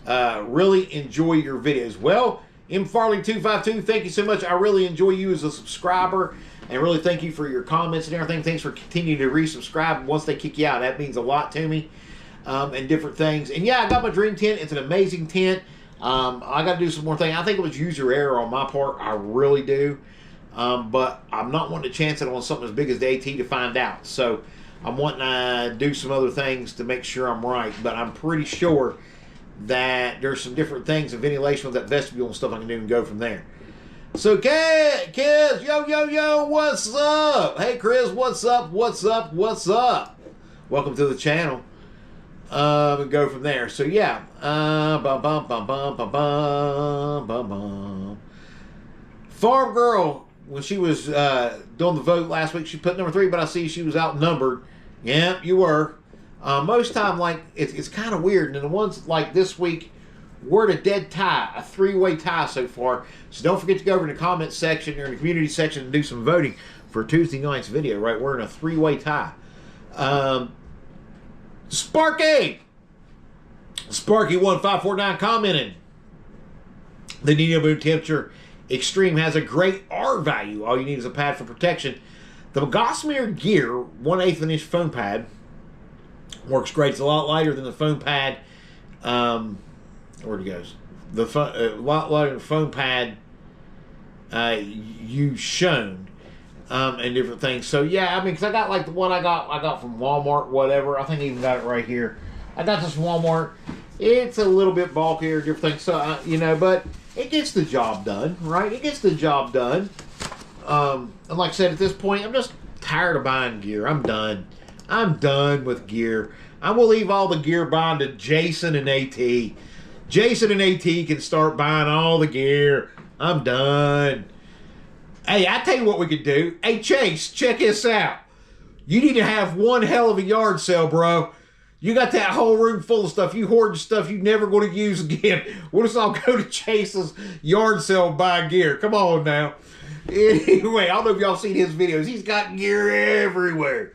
Really enjoy your videos. Well, M. Farley 252, thank you so much. I really enjoy you as a subscriber, and really thank you for your comments and everything. Thanks for continuing to resubscribe once they kick you out. That means a lot to me, and different things. And yeah, I got my dream tent. It's an amazing tent. I got to do some more things. I think it was user error on my part. I really do. But I'm not wanting to chance it on something as big as the AT to find out. So I'm wanting to do some other things to make sure I'm right. But I'm pretty sure that there's some different things of ventilation with that vestibule and stuff I can do and go from there. So, Chris, yo, what's up? Hey, Chris, what's up? Welcome to the channel. And go from there. So, yeah. Farm Girl, when she was doing the vote last week, she put number 3, but I see she was outnumbered. Yeah, you were. Most time, like, it's kind of weird. And the ones like this week we're at a dead tie, a three-way tie so far. So don't forget to go over in the comment section or in the community section and do some voting for Tuesday night's video, right? We're in a three-way tie. Sparky 15549 commented, the Nino Boom Temperature Extreme has a great R value. All you need is a pad for protection. The Gossamer Gear 1/8 inch foam pad works great. It's a lot lighter than the foam pad. Where'd it goes? A lot lighter than the foam pad you shown, and different things. So yeah, I mean, because I got like the one I got from Walmart, whatever. I think I even got it right here. I got this from Walmart. It's a little bit bulkier, different things. So you know, but it gets the job done, right? It gets the job done. And like I said, at this point, I'm just tired of buying gear. I'm done. I'm done with gear. I will leave all the gear buying to Jason and AT. Jason and AT can start buying all the gear. I'm done. Hey, I tell you what we could do. Hey, Chase, check this out. You need to have one hell of a yard sale, bro. You got that whole room full of stuff. You hoard stuff you never going to use again. We'll just all go to Chase's yard sale and buy gear. Come on now. Anyway, I don't know if y'all seen his videos. He's got gear everywhere.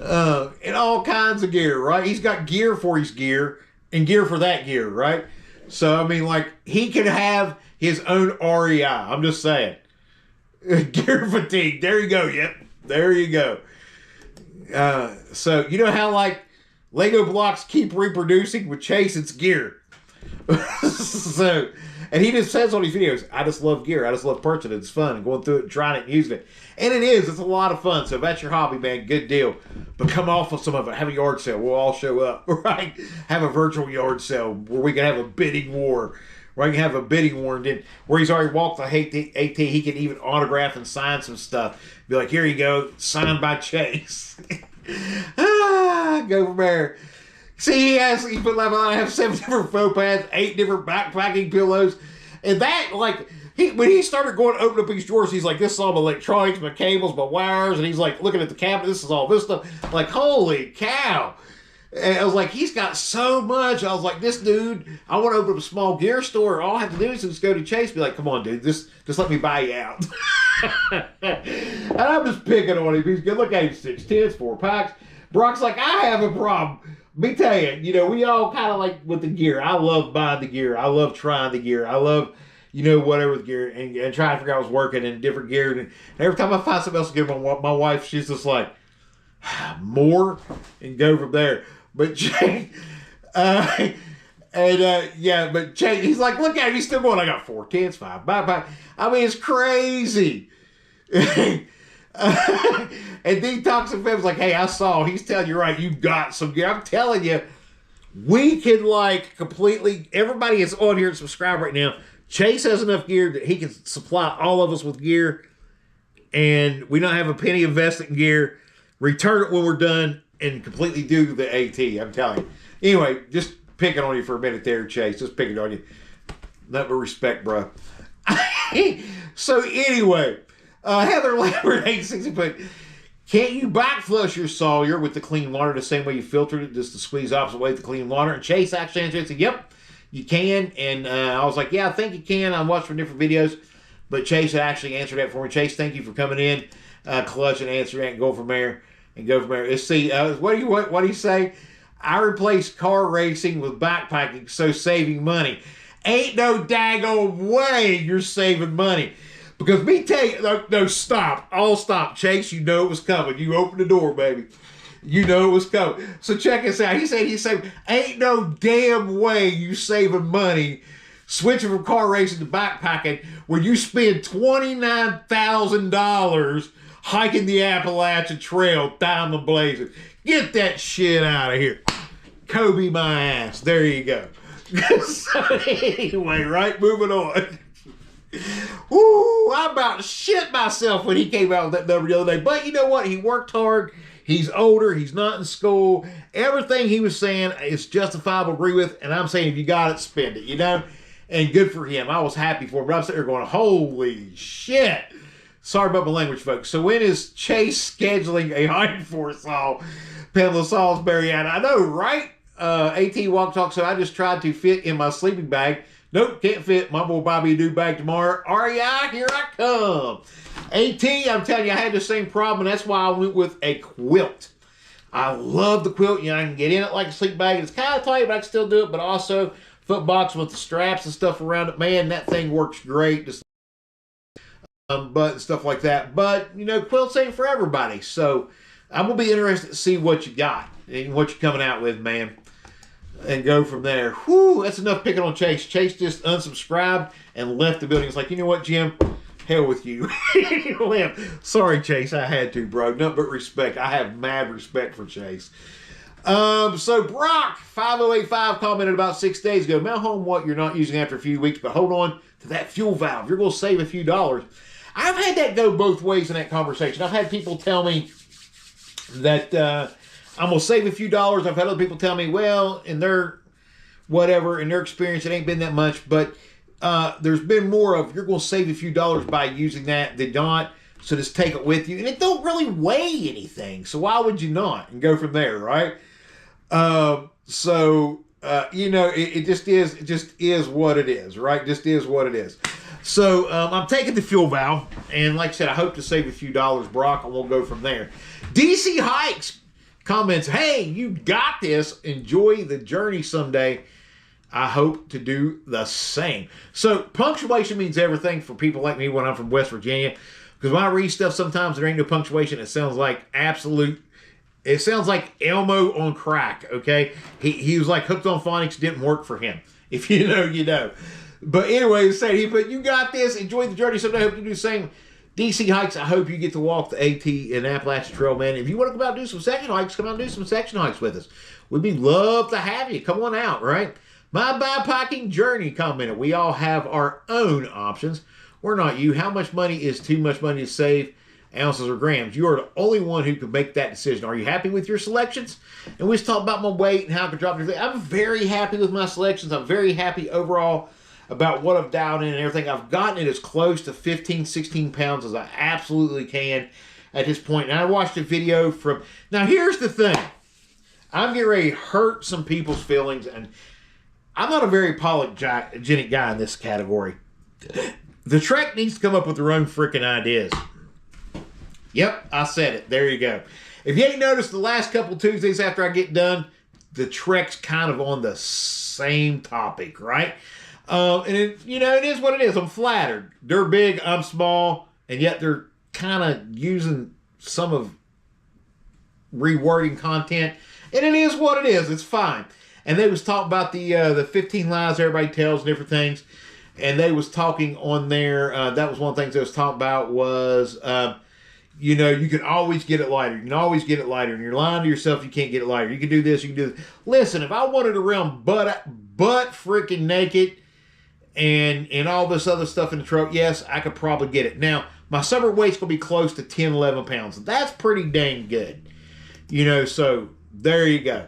And all kinds of gear, right? He's got gear for his gear and gear for that gear, right? So, I mean, like, he could have his own REI. I'm just saying. Gear fatigue. There you go. Yep. There you go. So, you know how, like, Lego blocks keep reproducing? With Chase, it's gear. So, and he just says on his videos, I just love gear. I just love purchasing it. It's fun and going through it and trying it and using it. And it is. It's a lot of fun. So if that's your hobby, man, good deal. But come off of some of it. Have a yard sale. We'll all show up, right? Have a virtual yard sale where we can have a bidding war. Where I can have a bidding war, and then where he's already walked the AT, he can even autograph and sign some stuff. Be like, here you go, signed by Chase. Go from there. See, he put like, I have 7 different foam pads, 8 different backpacking pillows, and that, like, when he started going to open up these drawers, he's like, this is all my electronics, my cables, my wires, and he's like looking at the cabinet, this is all this stuff. Like, holy cow. And I was like, he's got so much. I was like, this dude, I want to open up a small gear store. All I have to do is just go to Chase, be like, come on, dude, just let me buy you out. And I'm just picking on him. He's good. Look at him, 6'10", 4 packs. Brock's like, I have a problem. Me tell you, we all kind of like with the gear. I love buying the gear. I love trying the gear. I love, whatever with gear and trying to figure out what's working and different gear. And every time I find something else to give my wife, she's just like, more, and go from there. But Jay, but Jay, he's like, look at him, he's still going. I got 4 tents, 5 bye. I mean, it's crazy. And then he talks to Feb's like, hey, I saw. He's telling you right. You got some gear. I'm telling you, we can like completely. Everybody is on here and subscribe right now. Chase has enough gear that he can supply all of us with gear, and we don't have a penny invested in gear. Return it when we're done. And completely do the AT, I'm telling you. Anyway, just picking on you for a minute there, Chase. Just picking on you. Nothing but respect, bro. So anyway, Heather Lambert 860 put, can't you back flush your Sawyer with the clean water the same way you filtered it, just to squeeze opposite way with the clean water? And Chase actually answered and said, yep, you can. And I was like, yeah, I think you can. I watched from different videos. But Chase actually answered that for me. Chase, thank you for coming in, clutch and answering that and go from there. Let's see, what do you say? I replaced car racing with backpacking, so saving money. Ain't no daggone way you're saving money. Because me tell you, no, stop. All stop. Chase, you know it was coming. You opened the door, baby. You know it was coming. So check this out. He said, ain't no damn way you saving money switching from car racing to backpacking when you spend $29,000 hiking the Appalachian Trail, diamond blazing. Get that shit out of here. Kobe my ass. There you go. So anyway, right? Moving on. Woo, I about shit myself when he came out with that number the other day. But you know what? He worked hard. He's older. He's not in school. Everything he was saying is justifiable, agree with. And I'm saying if you got it, spend it, And good for him. I was happy for him. But I'm sitting there going, holy shit. Sorry about my language, folks. So when is Chase scheduling a hike for us all? Pamela Salisbury, and I know, right? AT Walk Talk, so I just tried to fit in my sleeping bag. Nope, can't fit. My boy Bobby due back tomorrow. REI, here I come. AT, I'm telling you, I had the same problem, and that's why I went with a quilt. I love the quilt. You know, I can get in it like a sleeping bag. It's kind of tight, but I can still do it. But also, foot box with the straps and stuff around it. Man, that thing works great. Just, but stuff like that. But, you know, quilts ain't for everybody. So, I'm going to be interested to see what you got and what you're coming out with, man. And go from there. Whew, that's enough picking on Chase. Chase just unsubscribed and left the building. It's like, you know what, Jim? Hell with you. He left. Sorry, Chase. I had to, bro. Nothing but respect. I have mad respect for Chase. So Brock 5085 commented about 6 days ago. Now home what you're not using after a few weeks, but hold on to that fuel valve. You're going to save a few dollars. I've had that go both ways in that conversation. I've had people tell me that I'm going to save a few dollars. I've had other people tell me, well, in their whatever, in their experience, it ain't been that much, but there's been more of you're going to save a few dollars by using that than not, so just take it with you. And it don't really weigh anything, so why would you not? And go from there, right? You know, it just is what it is, right? Just is what it is. So I'm taking the fuel valve, and like I said, I hope to save a few dollars, Brock, and we'll go from there. DC Hikes comments, hey, you got this. Enjoy the journey someday. I hope to do the same. So punctuation means everything for people like me when I'm from West Virginia. Because when I read stuff, sometimes there ain't no punctuation. It sounds like it sounds like Elmo on crack, okay? He was like hooked on phonics, didn't work for him. If you know, you know. But anyway, he put, you got this. Enjoy the journey someday. I hope you do the same. DC Hikes, I hope you get to walk the AT and Appalachian Trail, man. If you want to come out and do some section hikes, come out and do some section hikes with us. We'd love to have you. Come on out, right? My bikepacking journey commented, we all have our own options. We're not you. How much money is too much money to save? Ounces or grams? You are the only one who can make that decision. Are you happy with your selections? And we just talked about my weight and how I could drop everything. I'm very happy with my selections. I'm very happy overall about what I've dialed in and everything. I've gotten it as close to 15, 16 pounds as I absolutely can at this point. And I watched a video from... Now, here's the thing. I'm getting ready to hurt some people's feelings, and I'm not a very apologetic guy in this category. The Trek needs to come up with their own freaking ideas. Yep, I said it. There you go. If you ain't noticed, the last couple Tuesdays after I get done, the Trek's kind of on the same topic, right? And it, you know, it is what it is. I'm flattered. They're big, I'm small, and yet they're kind of using some of rewording content. And it is what it is. It's fine. And they was talking about the 15 lies everybody tells, different things. And they was talking on there. That was one of the things they was talking about was, you know, you can always get it lighter. You can always get it lighter. And you're lying to yourself. You can't get it lighter. You can do this. You can do this. Listen, if I wanted to run butt freaking naked and all this other stuff in the truck, yes, I could probably get it. Now, my summer weight's going to be close to 10, 11 pounds. That's pretty dang good. You know, so there you go.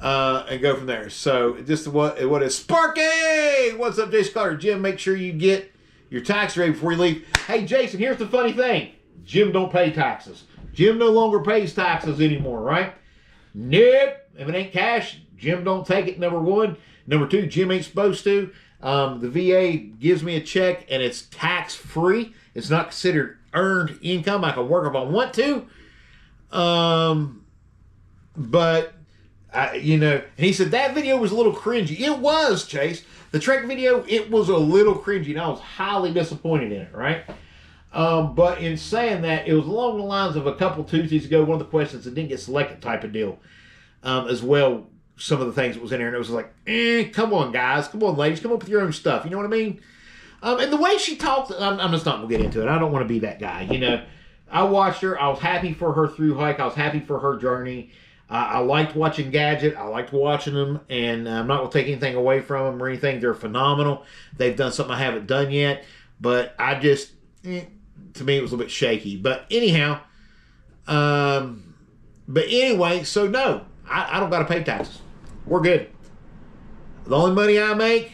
And go from there. So, just what is Sparky? What's up, Jason Carter? Jim, make sure you get your tax ready before you leave. Hey, Jason, here's the funny thing. Jim don't pay taxes. Jim no longer pays taxes anymore, right? Nope. If it ain't cash, Jim don't take it, number one. Number two, Jim ain't supposed to. The VA gives me a check, and it's tax-free. It's not considered earned income. I can work if I want to. But, you know, and he said, that video was a little cringy. It was, Chase. The Trek video, it was a little cringy, and I was highly disappointed in it, right? But in saying that, it was along the lines of a couple Tuesdays ago, one of the questions that didn't get selected type of deal, as well. Some of the things that was in there, and it was like, come on, guys. Come on, ladies. Come up with your own stuff. You know what I mean? And the way she talked, I'm just not going to get into it. I don't want to be that guy, you know. I watched her. I was happy for her through hike. I was happy for her journey. I liked watching Gadget. I liked watching them, and I'm not going to take anything away from them or anything. They're phenomenal. They've done something I haven't done yet, but I just, to me, it was a little bit shaky. But anyhow, so no, I don't got to pay taxes. We're good. The only money I make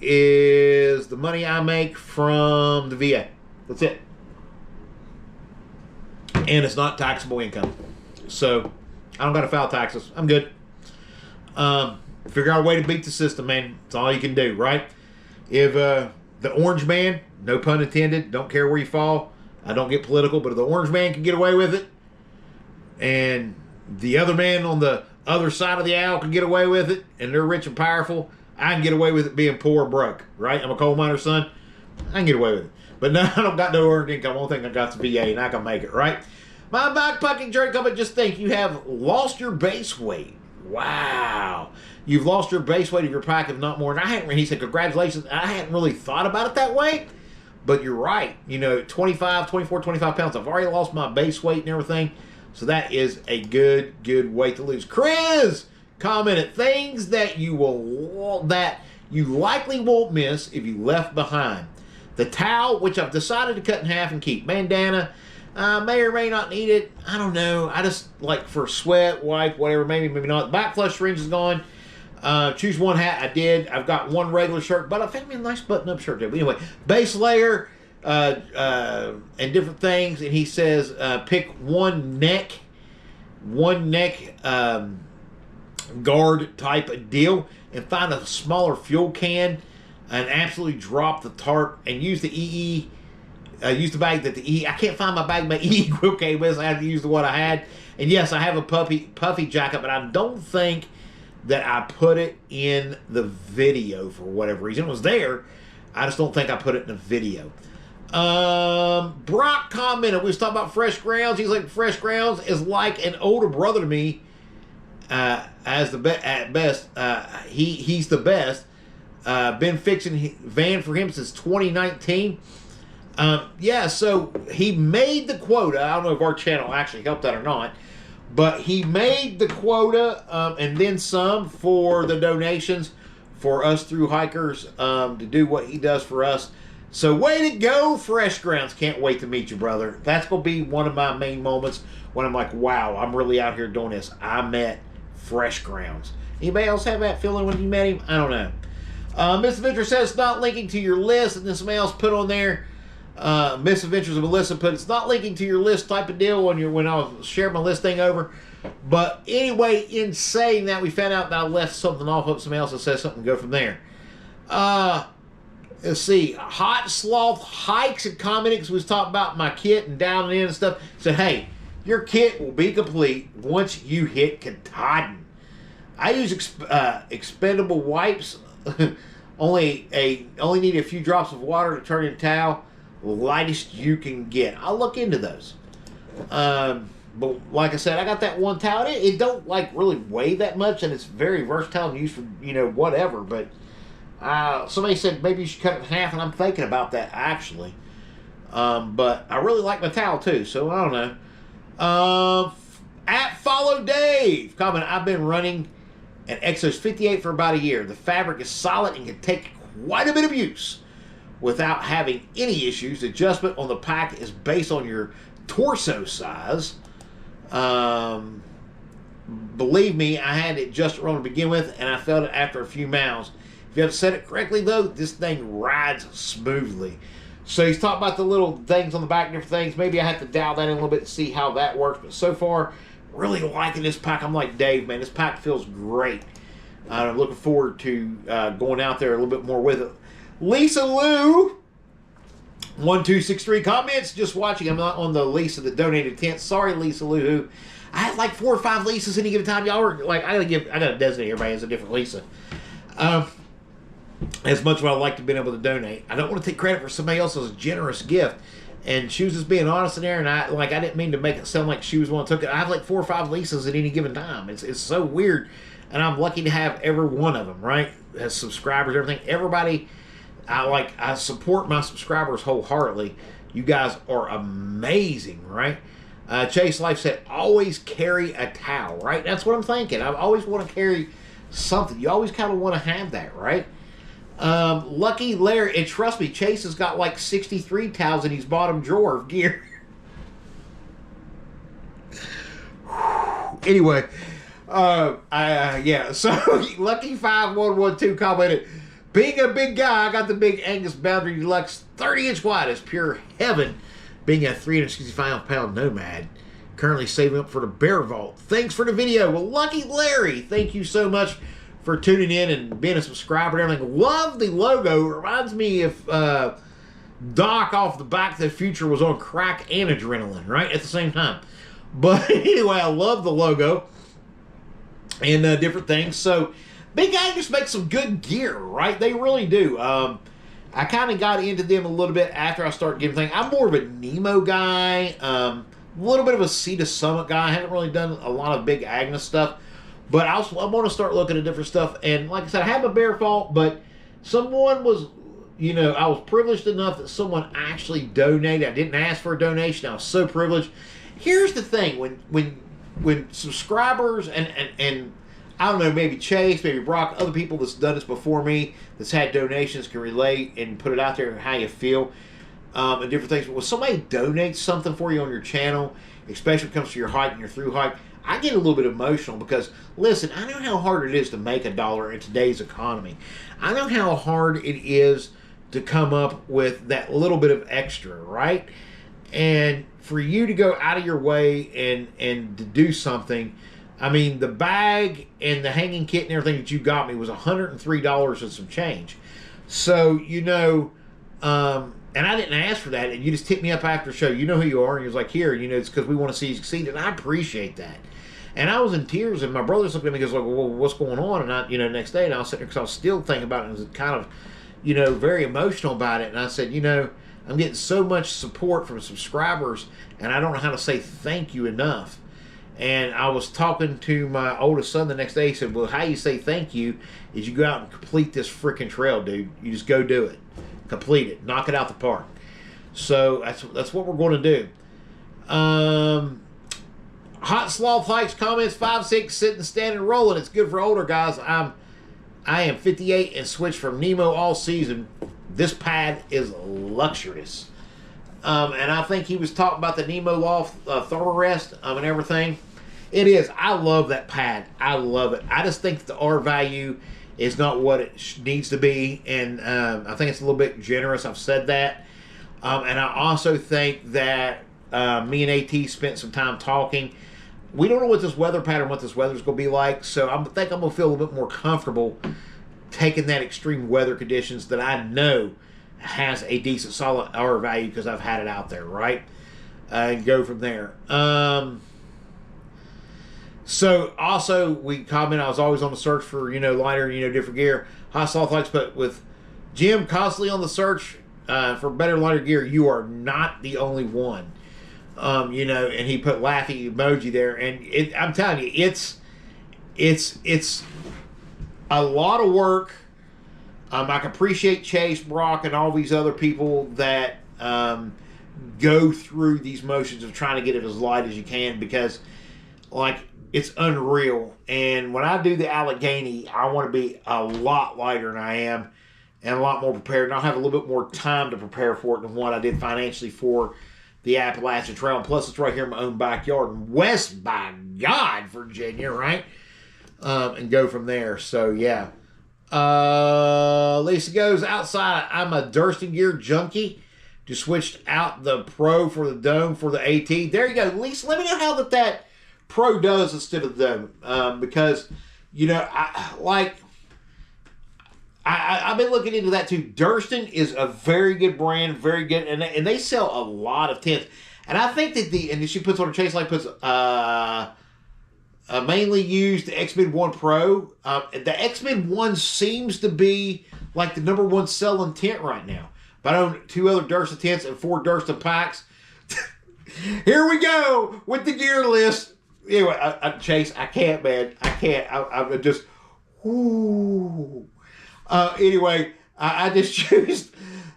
is the money I make from the VA. That's it. And it's not taxable income. So I don't got to file taxes. I'm good. Figure out a way to beat the system, man. It's all you can do, right? If the orange man, no pun intended, don't care where you fall. I don't get political, but if the orange man can get away with it, and the other man on the other side of the aisle can get away with it, and they're rich and powerful, I can get away with it being poor or broke, right? I'm a coal miner's son. I can get away with it. But no, I don't got no earned income. One thing I got is VA, and I can make it, right? My backpacking journey company, just think, you have lost your base weight. Wow. You've lost your base weight of your pack, if not more. And he said, congratulations. I hadn't really thought about it that way, but you're right. 24, 25 pounds. I've already lost my base weight and everything. So that is a good weight to lose. Chris commented, things that you likely won't miss if you left behind. The towel, which I've decided to cut in half and keep. Bandana, may or may not need it. I don't know. I just like for sweat, wipe, whatever. Maybe not. Back flush syringe is gone. Choose one hat. I did. I've got one regular shirt, but I found me a nice button-up shirt there. But anyway, base layer and different things. And he says pick one neck guard type of deal and find a smaller fuel can and absolutely drop the tarp and use the EE. Use the bag that the EE. I can't find my bag my EE grip came with, so I have to use the one I had. And yes, I have a puffy jacket, but I don't think that I put it in the video for whatever reason. It was there. I just don't think I put it in the video. Brock commented, we was talking about Fresh Grounds. He's like, Fresh Grounds is like an older brother to me. At best, he's the best. Been fixing van for him since 2019. Yeah, so he made the quota. I don't know if our channel actually helped that or not, but he made the quota and then some for the donations for us through hikers to do what he does for us. So way to go, Fresh Grounds. Can't wait to meet you, brother. That's going to be one of my main moments when I'm like, wow, I'm really out here doing this. I met Fresh Grounds. Anybody else have that feeling when you met him? I don't know. Miss Adventure says it's not linking to your list, and then somebody else put on there, Miss Adventures of Melissa put, it's not linking to your list type of deal when I was sharing my list thing over. But anyway, in saying that, we found out that I left something off of somebody else that says something, go from there. Let's see. Hot Sloth Hikes and commenting, because we was talking about my kit and down and in and stuff. Said, hey, your kit will be complete once you hit Katahdin. I use expendable wipes. only need a few drops of water to turn into towel. Lightest you can get. I'll look into those. But like I said, I got that one towel. It don't like really weigh that much, and it's very versatile and used for whatever. But somebody said maybe you should cut it in half, and I'm thinking about that actually. But I really like my towel too, so I don't know. At Follow Dave comment, I've been running an Exos 58 for about a year. The fabric is solid and can take quite a bit of use without having any issues. The adjustment on the pack is based on your torso size. Believe me, I had it just wrong to begin with, and I felt it after a few miles. If you have set it correctly, though, this thing rides smoothly. So he's talking about the little things on the back, different things. Maybe I have to dial that in a little bit to see how that works. But so far, really liking this pack. I'm like Dave, man, this pack feels great. I'm looking forward to going out there a little bit more with it. Lisa Lou, 1263 comments. Just watching. I'm not on the Lisa that donated 10. Sorry, Lisa Lou. I have like 4 or 5 Lisas any given time. Y'all are like, I gotta designate everybody as a different Lisa. As much as I'd like to be able to donate, I don't want to take credit for somebody else's generous gift. And she was just being honest in there, and I didn't mean to make it sound like she was the one who took it. I have like 4 or 5 Lisas at any given time. It's so weird, and I'm lucky to have every one of them, right? As subscribers, everything. Everybody, I support my subscribers wholeheartedly. You guys are amazing, right? Chase Life said, always carry a towel, right? That's what I'm thinking. I always want to carry something. You always kind of want to have that, right? Lucky Larry, and trust me, Chase has got like 63 towels in his bottom drawer of gear. Anyway, yeah, so Lucky 5112 commented, being a big guy, I got the big Angus Boundary Deluxe 30-inch wide. It's pure heaven being a 365-pound nomad. Currently saving up for the bear vault. Thanks for the video. Well, Lucky Larry, thank you so much for tuning in and being a subscriber and everything. Love the logo. It reminds me if Doc off the Back to the Future was on crack and adrenaline, right? At the same time. But anyway, I love the logo and different things. So, Big Angus makes some good gear, right? They really do. I kind of got into them a little bit after I started getting things. I'm more of a Nemo guy, a little bit of a Sea to Summit guy. I haven't really done a lot of Big Agnes stuff, but I want to start looking at different stuff. And like I said, I have a bear fault, but someone was, you know, I was privileged enough that someone actually donated. I didn't ask for a donation. I was so privileged. Here's the thing: when subscribers and I don't know, maybe Chase, maybe Brock, other people that's done this before me, that's had donations, can relate and put it out there how you feel and different things. But when somebody donates something for you on your channel, especially when it comes to your hike and your through hike, I get a little bit emotional because, listen, I know how hard it is to make $1 in today's economy. I know how hard it is to come up with that little bit of extra, right? And for you to go out of your way and to do something. I mean, the bag and the hanging kit and everything that you got me was $103 and some change. So, you know, and I didn't ask for that, and you just hit me up after the show. You know who you are, and you was like, here, you know, it's because we want to see you succeed, and I appreciate that. And I was in tears, and my brother's looking at me and goes, like, well, what's going on? And I, you know, next day, and I was sitting there because I was still thinking about it, and was kind of, you know, very emotional about it. And I said, you know, I'm getting so much support from subscribers, and I don't know how to say thank you enough. And I was talking to my oldest son the next day. He said, well, how you say thank you is you go out and complete this freaking trail, dude. You just go do it. Complete it. Knock it out the park. So that's what we're going to do. Hot Sloth Hikes comments 5-6 sitting, standing, rolling. It's good for older guys. I am 58 and switched from Nemo all season. This pad is luxurious. And I think he was talking about the Nemo Loft thermal rest and everything. It is. I love that pad. I love it. I just think that the R value is not what it needs to be. And I think it's a little bit generous. I've said that. And I also think that me and AT spent some time talking. We don't know what this weather pattern, what this weather's going to be like. So I think I'm going to feel a little bit more comfortable taking that extreme weather conditions that I know has a decent solid R value because I've had it out there, right? And go from there. So also we comment, I was always on the search for, you know, lighter, you know, different gear. High Sloth Hikes, but with Jim constantly on the search for better lighter gear, you are not the only one. You know, and he put laughing emoji there, and I'm telling you, it's a lot of work. I can appreciate Chase, Brock, and all these other people that go through these motions of trying to get it as light as you can because, like, it's unreal. And when I do the Allegheny, I want to be a lot lighter than I am and a lot more prepared. And I'll have a little bit more time to prepare for it than what I did financially for the Appalachian Trail. And plus, it's right here in my own backyard in West, by God, Virginia, right? And go from there. So, yeah. Lisa goes, outside, I'm a Durston gear junkie. Just switched out the Pro for the Dome for the AT. There you go. Lisa, let me know how that Pro does instead of the Dome. Because, you know, I've been looking into that too. Durston is a very good brand, very good. And they sell a lot of tents. And I think that and she puts on her Chase Light, puts, mainly used the X-Mid 1 Pro. The X-Mid 1 seems to be like the #1 selling tent right now. But I own 2 other Durston tents and 4 Durston packs. Here we go with the gear list. Anyway, Chase, I can't, man. I can't. I'm just, ooh. Anyway, I just choose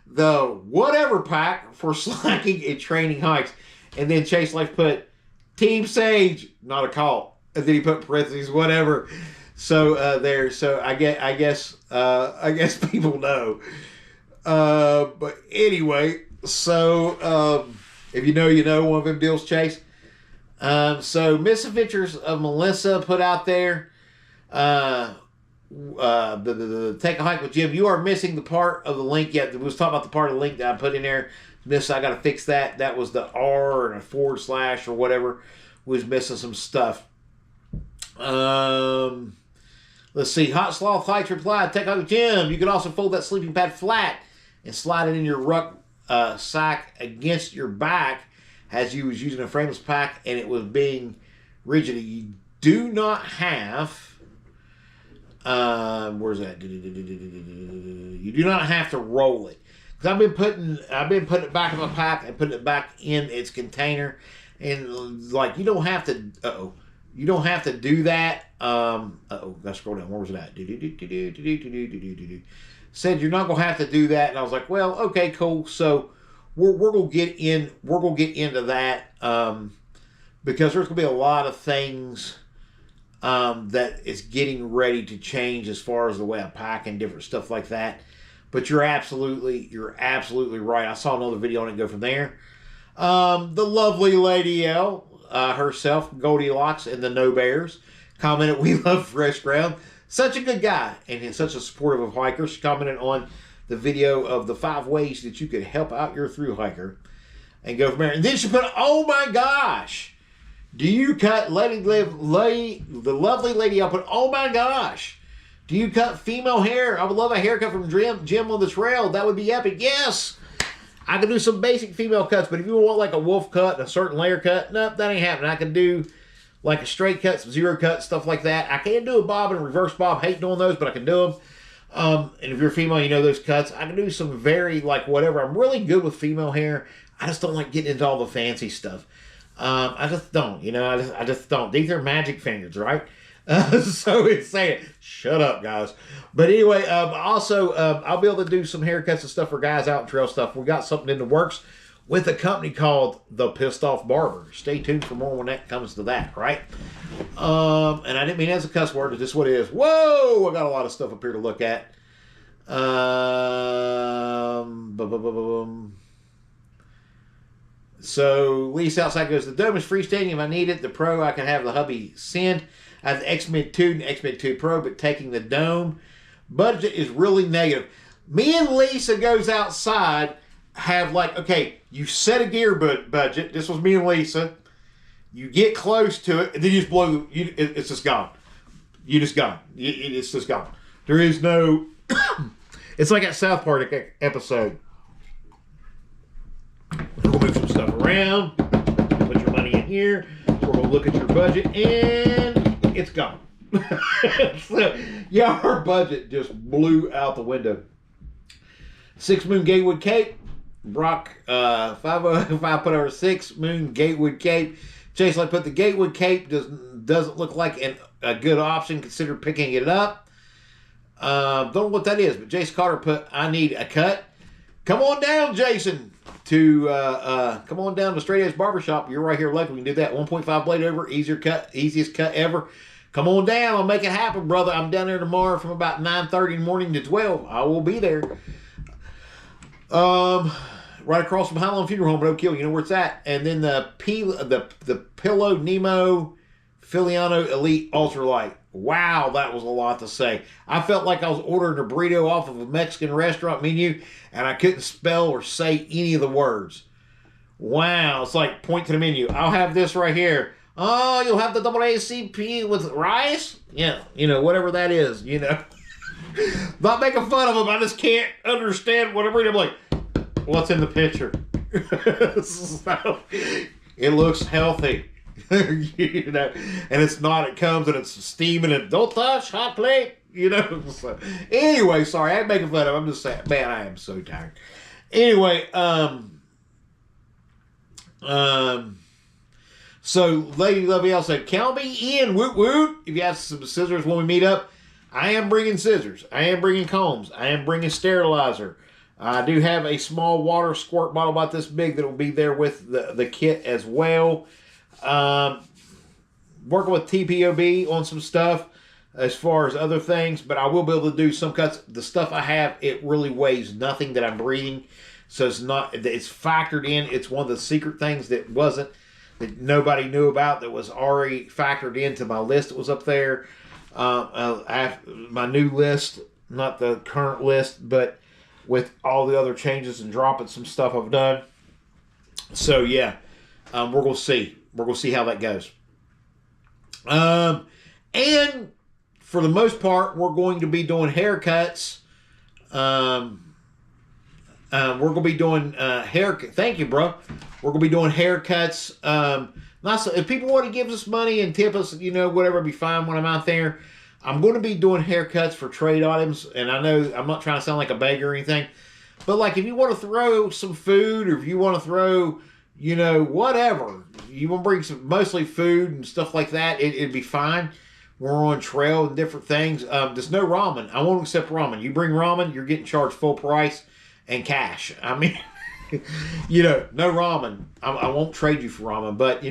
the whatever pack for slacking and training hikes. And then Chase Life put Team Sage, not a call. And then he put parentheses, whatever. So there. So I guess people know. But anyway, so if you know, you know. One of them deals, Chase. So Misadventures of Melissa put out there. The Take a Hike with Jim. You are missing the part of the link yet. We was talking about the part of the link that I put in there. I got to fix that. That was the R and a / or whatever was missing some stuff. Let's see. Hot Sloth Heights replied, "Take out the gym. You can also fold that sleeping pad flat and slide it in your ruck sack against your back as you was using a frameless pack and it was being rigid. You do not have." Where's that? You do not have to roll it. Because I've been putting it back in my pack and putting it back in its container, and like you don't have to. You don't have to do that. Gotta scroll down. Where was it at? Said you're not gonna have to do that, and I was like, well, okay, cool. So we're gonna get in. We're gonna get into that because there's gonna be a lot of things. That is getting ready to change as far as the way I pack and different stuff like that. But you're absolutely right. I saw another video on it go from there. The lovely Lady L herself, Goldilocks and the No Bears, commented, "We love fresh ground." Such a good guy and he's such a supportive of hikers. She commented on the video of the 5 ways that you could help out your thru hiker and go from there. And then she put, "Oh my gosh. Do you cut, the lovely Lady L put, "Oh my gosh. Do you cut female hair? I would love a haircut from Jim on the trail. That would be epic." Yes. I can do some basic female cuts, but if you want like a wolf cut and a certain layer cut, nope, that ain't happening. I can do like a straight cut, some zero cut, stuff like that. I can do a bob and a reverse bob. Hate doing those, but I can do them. And if you're female, you know those cuts. I can do some very, like, whatever. I'm really good with female hair. I just don't like getting into all the fancy stuff. I just don't, I just don't. These are magic fingers, right? So it's saying, shut up, guys. But anyway, also, I'll be able to do some haircuts and stuff for guys out and trail stuff. We got something in the works with a company called The Pissed Off Barber. Stay tuned for more when that comes to that, right? And I didn't mean it as a cuss word. It's just what it is. Whoa! I got a lot of stuff up here to look at. So, Lisa outside goes, "The Dome is freestanding. If I need it, the Pro, I can have the hubby send. I have the X-Mid 2 and X-Mid 2 Pro, but taking the Dome budget is really negative." Me and Lisa goes outside, have like, okay, you set a gear budget. This was me and Lisa. You get close to it, and then you just blow, it's just gone. You just gone. It's just gone. There is no, it's like that South Park episode. We're going to move some stuff around, put your money in here, we're going to look at your budget, and it's gone. So, yeah, our budget just blew out the window. 6 Moon Gatewood Cape, Brock 505 put over 6 Moon Gatewood Cape. Chase like put the Gatewood Cape doesn't look like a good option. Consider picking it up. Don't know what that is, but Jason Carter put, "I need a cut." Come on down, Jason, come on down to Straight Edge Barbershop. You're right here local. We can do that. 1.5 blade over, easiest cut ever. Come on down. I'll make it happen, brother. I'm down there tomorrow from about 9:30 in the morning to 12. I will be there. Right across from Highland Funeral Home at Oak Hill. You know where it's at. And then the Pillow Nemo Filiano Elite Ultralight. Wow, that was a lot to say. I felt like I was ordering a burrito off of a Mexican restaurant menu, and I couldn't spell or say any of the words. Wow, it's like, point to the menu. I'll have this right here. Oh, you'll have the AACP with rice? Yeah, whatever that is, Not making fun of them, I just can't understand what I'm reading. I'm like, what's in the picture? So, it looks healthy. And it's not, it comes and it's steaming and don't touch, hot plate, So, anyway, sorry, I ain't making fun of it. I'm just saying, man, I am so tired. Anyway, so Lady Lovey L said, "Count me in, woot woot. If you have some scissors when we meet up, I am bringing scissors. I am bringing combs. I am bringing sterilizer. I do have a small water squirt bottle about this big that will be there with the kit as well. Working with TPOB on some stuff as far as other things, but I will be able to do some cuts. The stuff I have, it really weighs nothing that I'm breathing, so it's factored in. It's one of the secret things that nobody knew about, that was already factored into my list that was up there. My new list, not the current list, but with all the other changes and dropping some stuff I've done. So yeah, we're gonna see. We're gonna see how that goes. And for the most part, we're going to be doing haircuts. We're gonna be doing haircut. Thank you, bro. We're gonna be doing haircuts. Not so, if people want to give us money and tip us, whatever, be fine when I'm out there. I'm going to be doing haircuts for trade items, and I know I'm not trying to sound like a beggar or anything, but like if you want to throw some food, or if you want to throw, whatever, you want to bring some mostly food and stuff like that, it'd be fine. We're on trail and different things. There's no ramen. I won't accept ramen. You bring ramen, you're getting charged full price and cash. I mean, no ramen. I won't trade you for ramen, but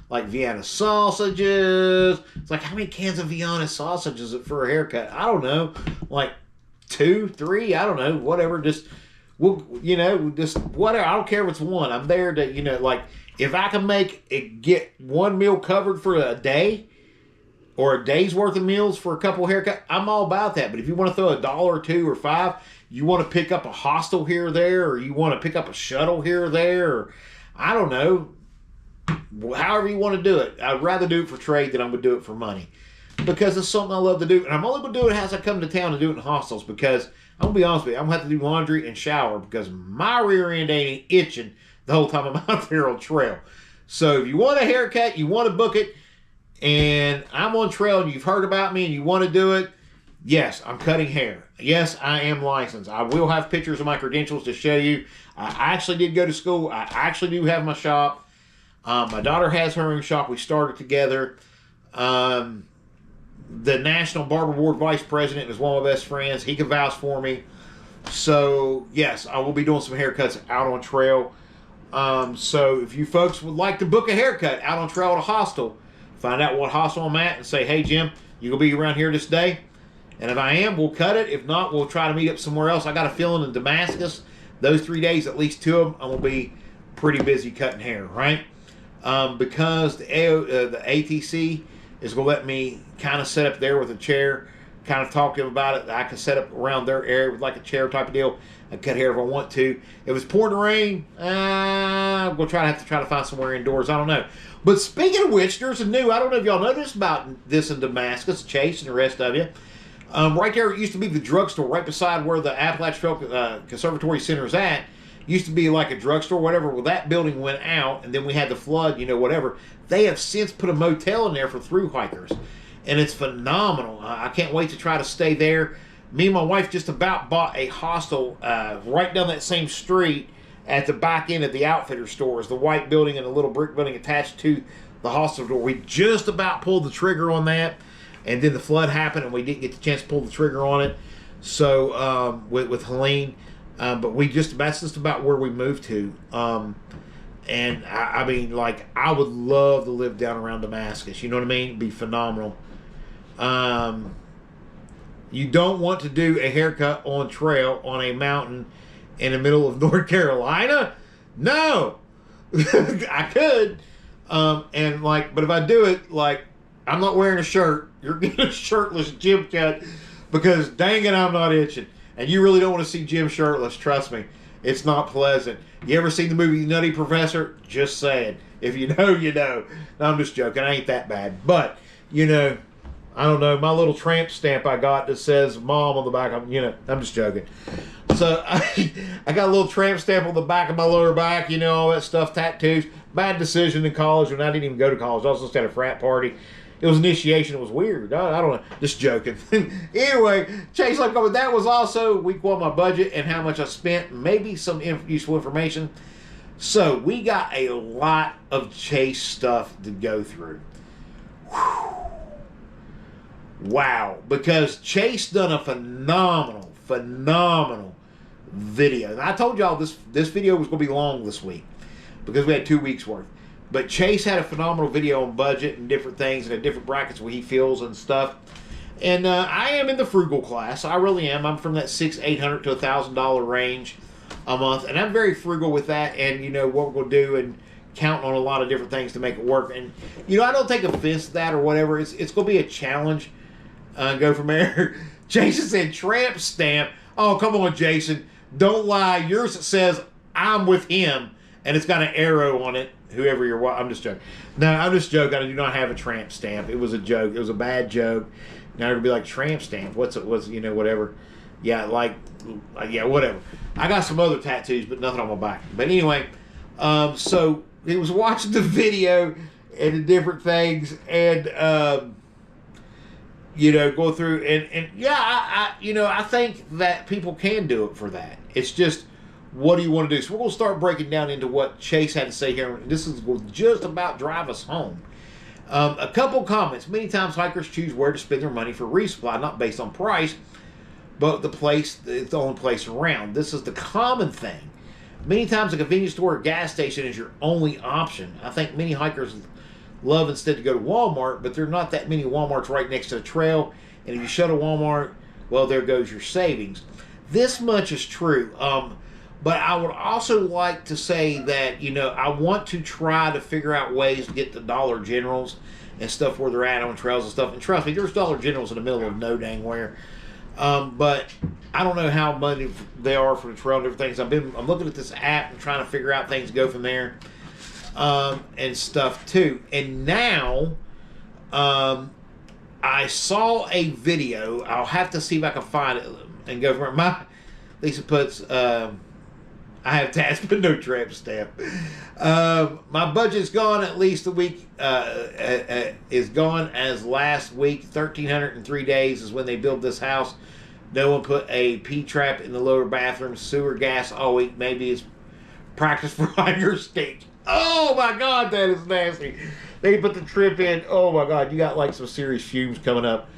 like Vienna sausages. It's like, how many cans of Vienna sausage is it for a haircut? I don't know, like 2, 3. I don't know, whatever. Just just whatever. I don't care if it's one. I'm there to like if I can make it, get one meal covered for a day, or a day's worth of meals for a couple haircuts, I'm all about that. But if you want to throw $1 or $2 or $5, you want to pick up a hostel here or there, or you want to pick up a shuttle here or there, or I don't know, however you want to do it. I'd rather do it for trade than I would do it for money, because it's something I love to do. And I'm only going to do it as I come to town and do it in hostels, because I'm going to be honest with you, I'm going to have to do laundry and shower, because my rear end ain't itching the whole time I'm out there on trail. So if you want a haircut, you want to book it, and I'm on trail and you've heard about me and you want to do it, yes, I'm cutting hair. Yes, I am licensed. I will have pictures of my credentials to show you. I actually did go to school. I actually do have my shop. My daughter has her own shop. We started together. The National Barber Board Vice President is one of my best friends. He can vouch for me. So, yes, I will be doing some haircuts out on trail. So, if you folks would like to book a haircut out on trail at a hostel, find out what hostel I'm at and say, hey, Jim, you going to be around here this day? And if I am, we'll cut it. If not, we'll try to meet up somewhere else. I got a feeling in Damascus, those 3 days, at least 2 of them, I'm going to be pretty busy cutting hair, right? Because the ATC is going to let me kind of set up there with a chair, kind of talk to them about it. I can set up around their area with like a chair type of deal. I cut hair if I want to. If it's pouring rain, we'll have to try to find somewhere indoors. I don't know. But speaking of which, there's a new, I don't know if y'all noticed about this in Damascus, Chase and the rest of you. Right there, it used to be the drugstore, right beside where the Appalachian Trail Conservatory Center is at. Used to be like a drugstore, whatever. Well, that building went out, and then we had the flood, whatever. They have since put a motel in there for thru-hikers, and it's phenomenal. I can't wait to try to stay there. Me and my wife just about bought a hostel right down that same street at the back end of the Outfitter stores, the white building and the little brick building attached to the hostel door. We just about pulled the trigger on that, and then the flood happened, and we didn't get the chance to pull the trigger on it. So with Helene, but that's just about where we moved to. And I mean, like, I would love to live down around Damascus. You know what I mean? It'd be phenomenal. You don't want to do a haircut on trail on a mountain in the middle of North Carolina? No. I could. But if I do it, like, I'm not wearing a shirt. You're getting a shirtless Jim cut, because dang it, I'm not itching. And you really don't want to see Jim shirtless, trust me. It's not pleasant. You ever seen the movie Nutty Professor? Just saying. If you know, you know. No, I'm just joking. I ain't that bad. But, I don't know, my little tramp stamp I got that says Mom on the back, I'm just joking. So, I got a little tramp stamp on the back of my lower back, all that stuff, tattoos. Bad decision in college when I didn't even go to college. I was just at a frat party. It was initiation. It was weird. I don't know. Just joking. Anyway, Chase, that was also week 1, my budget and how much I spent. Maybe some useful information. So, we got a lot of Chase stuff to go through. Whew. Wow. Because Chase done a phenomenal video. And I told y'all this video was going to be long this week, because we had 2 weeks worth. But Chase had a phenomenal video on budget and different things and the different brackets where he feels and stuff. And I am in the frugal class. I really am. I'm from that $600 to $1,000 range a month. And I'm very frugal with that. And, what we're going to do, and counting on a lot of different things to make it work. And, I don't take offense to that or whatever. It's going to be a challenge. Go from there. Jason said tramp stamp. Oh, come on, Jason. Don't lie. Yours says I'm with him and it's got an arrow on it. Whoever you're, I'm just joking. No, I'm just joking. I do not have a tramp stamp. It was a joke. It was a bad joke. Now it'd be like tramp stamp. What's it? Was whatever. Yeah, whatever. I got some other tattoos, but nothing on my back. But anyway, so he was watching the video and the different things, and go through and I think that people can do it for that. It's just, what do you want to do? So we're going to start breaking down into what Chase had to say here. This is just about drive us home. A couple comments. Many times hikers choose where to spend their money for resupply, not based on price, but it's the only place around. This is the common thing. Many times a convenience store or gas station is your only option. I think many hikers love instead to go to Walmart, but there are not that many Walmarts right next to the trail. And if you shut a Walmart, well, there goes your savings. This much is true. But I would also like to say that, I want to try to figure out ways to get the Dollar Generals and stuff where they're at on trails and stuff. And trust me, there's Dollar Generals in the middle of no dang where. But I don't know how money they are for the trail and different things. I'm looking at this app and trying to figure out things, go from there, and stuff too. And now, I saw a video. I'll have to see if I can find it and go from it. Lisa puts, I have tats, but no tramp stamp. My budget's gone at least a week. Is gone as last week. 1,303 days is when they built this house. No one put a P-trap in the lower bathroom. Sewer gas all week. Maybe it's practice for higher stage. Oh my God, that is nasty. They put the trip in. Oh my God, you got like some serious fumes coming up.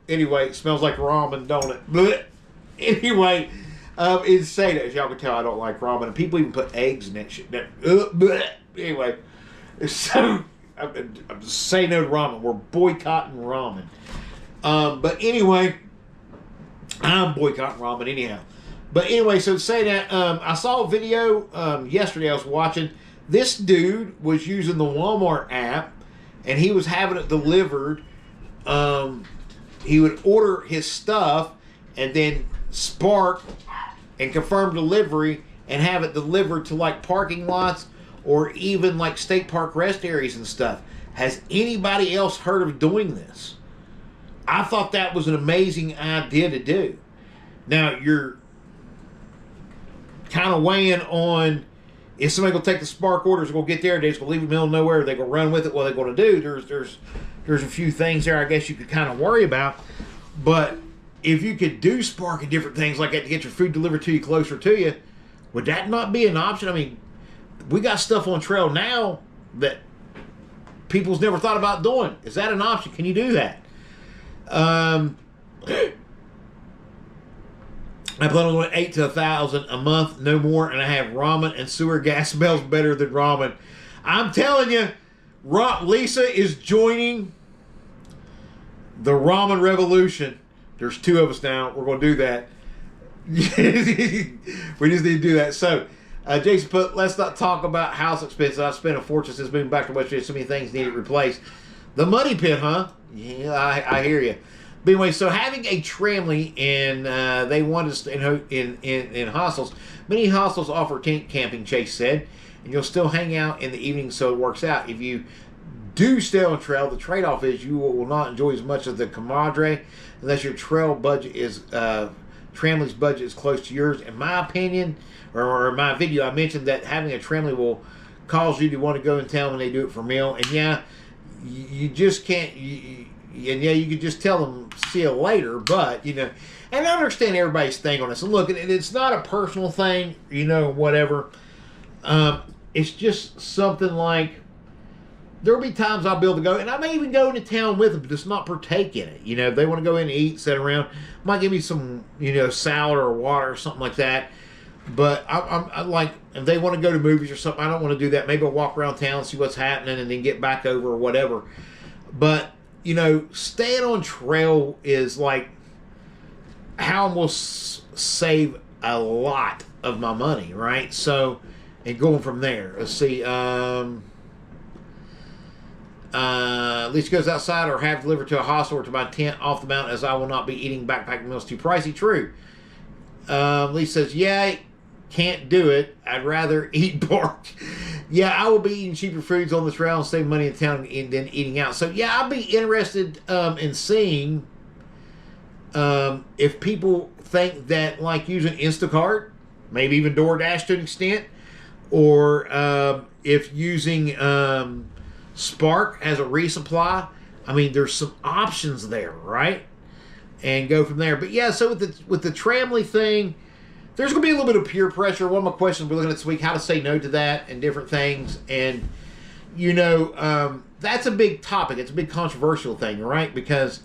Anyway, it smells like ramen, don't it? Anyway. Insane. As y'all can tell, I don't like ramen. And people even put eggs in that shit. Anyway, so I'm just saying no to ramen. We're boycotting ramen. But anyway, I'm boycotting ramen anyhow. But anyway, so to say that, I saw a video yesterday I was watching. This dude was using the Walmart app, and he was having it delivered. He would order his stuff and then spark and confirm delivery and have it delivered to like parking lots or even like state park rest areas and stuff. Has anybody else heard of doing this? I thought that was an amazing idea to do. Now you're kind of weighing on, if somebody gonna take the spark orders, gonna get there, they're just gonna leave it in the middle of nowhere, they're gonna run with it, what they're gonna do. There's a few things there I guess you could kind of worry about. But if you could do spark and different things like that to get your food delivered to you closer to you, would that not be an option? I mean, we got stuff on trail now that people's never thought about doing. Is that an option? Can you do that? I plan on going 8 to 1,000 a month, no more, and I have ramen and sewer gas smells better than ramen. I'm telling you, Lisa is joining the ramen revolution. There's 2 of us now. We're going to do that. We just need to do that. So, Jason put, let's not talk about house expenses. I've spent a fortune since moving back to West Virginia. So many things needed replaced. The money pit, huh? Yeah, I hear you. But anyway, so having a tramley, and they want us in hostels. Many hostels offer tent camping, Chase said, and you'll still hang out in the evening, so it works out. If you do stay on trail, the trade-off is you will not enjoy as much of the camaraderie unless your trail budget is tramley's budget is close to yours. In my opinion, or in my video, I mentioned that having a tramley will cause you to want to go in town when they do it for a meal. And yeah, you just can't. And yeah, you could just tell them see you later. But and I understand everybody's thing on this. And look, it's not a personal thing, whatever. It's just something like, there'll be times I'll be able to go, and I may even go into town with them, but just not partake in it. If they want to go in and eat, sit around, might give me some, salad or water or something like that. But I like, if they want to go to movies or something, I don't want to do that. Maybe I'll walk around town, see what's happening, and then get back over or whatever. But, staying on trail is like how I'm going to save a lot of my money, right? So, and going from there. Let's see, at least goes outside or have delivered to a hostel or to my tent off the mountain, as I will not be eating backpacking meals too pricey. True. Lee says, yeah, can't do it. I'd rather eat bark. Yeah, I will be eating cheaper foods on the trail and save money in town than eating out. So yeah, I'll be interested in seeing if people think that like using Instacart, maybe even DoorDash to an extent, or if using Spark as a resupply. I mean, there's some options there, right? And go from there. But yeah, so with the Tramley thing, there's going to be a little bit of peer pressure. One of my questions we're looking at this week, how to say no to that and different things. And, you know, that's a big topic. It's a big controversial thing, right? Because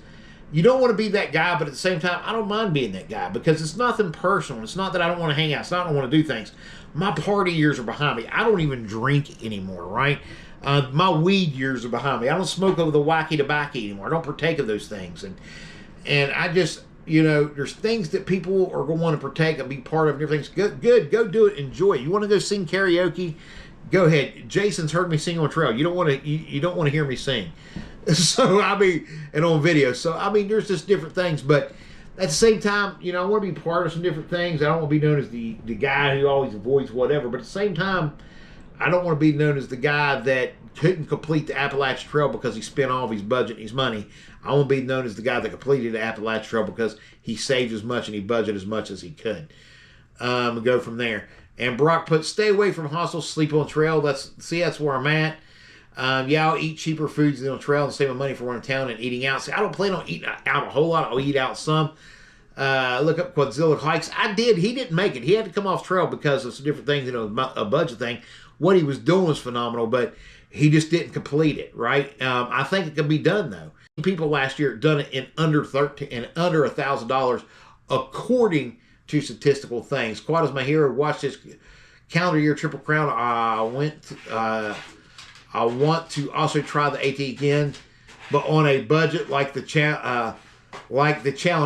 you don't want to be that guy, but at the same time, I don't mind being that guy because it's nothing personal. It's not that I don't want to hang out. It's not that I don't want to do things. My party years are behind me. I don't even drink anymore, right? My weed years are behind me. I don't smoke over the wacky tobacco anymore. I don't partake of those things. And I just, you know, there's things that people are going to want to partake and be part of and everything's good. Go do it. Enjoy it. You want to go sing karaoke? Go ahead. Jason's heard me sing on trail. You don't want to hear me sing. So, I mean, and on video. So, I mean, there's just different things. But at the same time, you know, I want to be part of some different things. I don't want to be known as the guy who always avoids whatever. But at the same time, I don't want to be known as the guy that couldn't complete the Appalachian Trail because he spent all of his budget and his money. I want to be known as the guy that completed the Appalachian Trail because he saved as much and he budgeted as much as he could. Go from there. And Brock put, stay away from hostels, sleep on trail. That's where I'm at. Yeah, I'll eat cheaper foods than on trail and save my money for running town and eating out. See, I don't plan on eating out a whole lot. I'll eat out some. Look up Quadzilla hikes. I did. He didn't make it. He had to come off trail because of some different things, you know, a budget thing. What he was doing was phenomenal, but he just didn't complete it, right? I think it can be done, though. People last year done it in under $1,000 according to statistical things. Quad is my hero. Watch this calendar year Triple Crown. I want to also try the AT again, but on a budget like the challenge.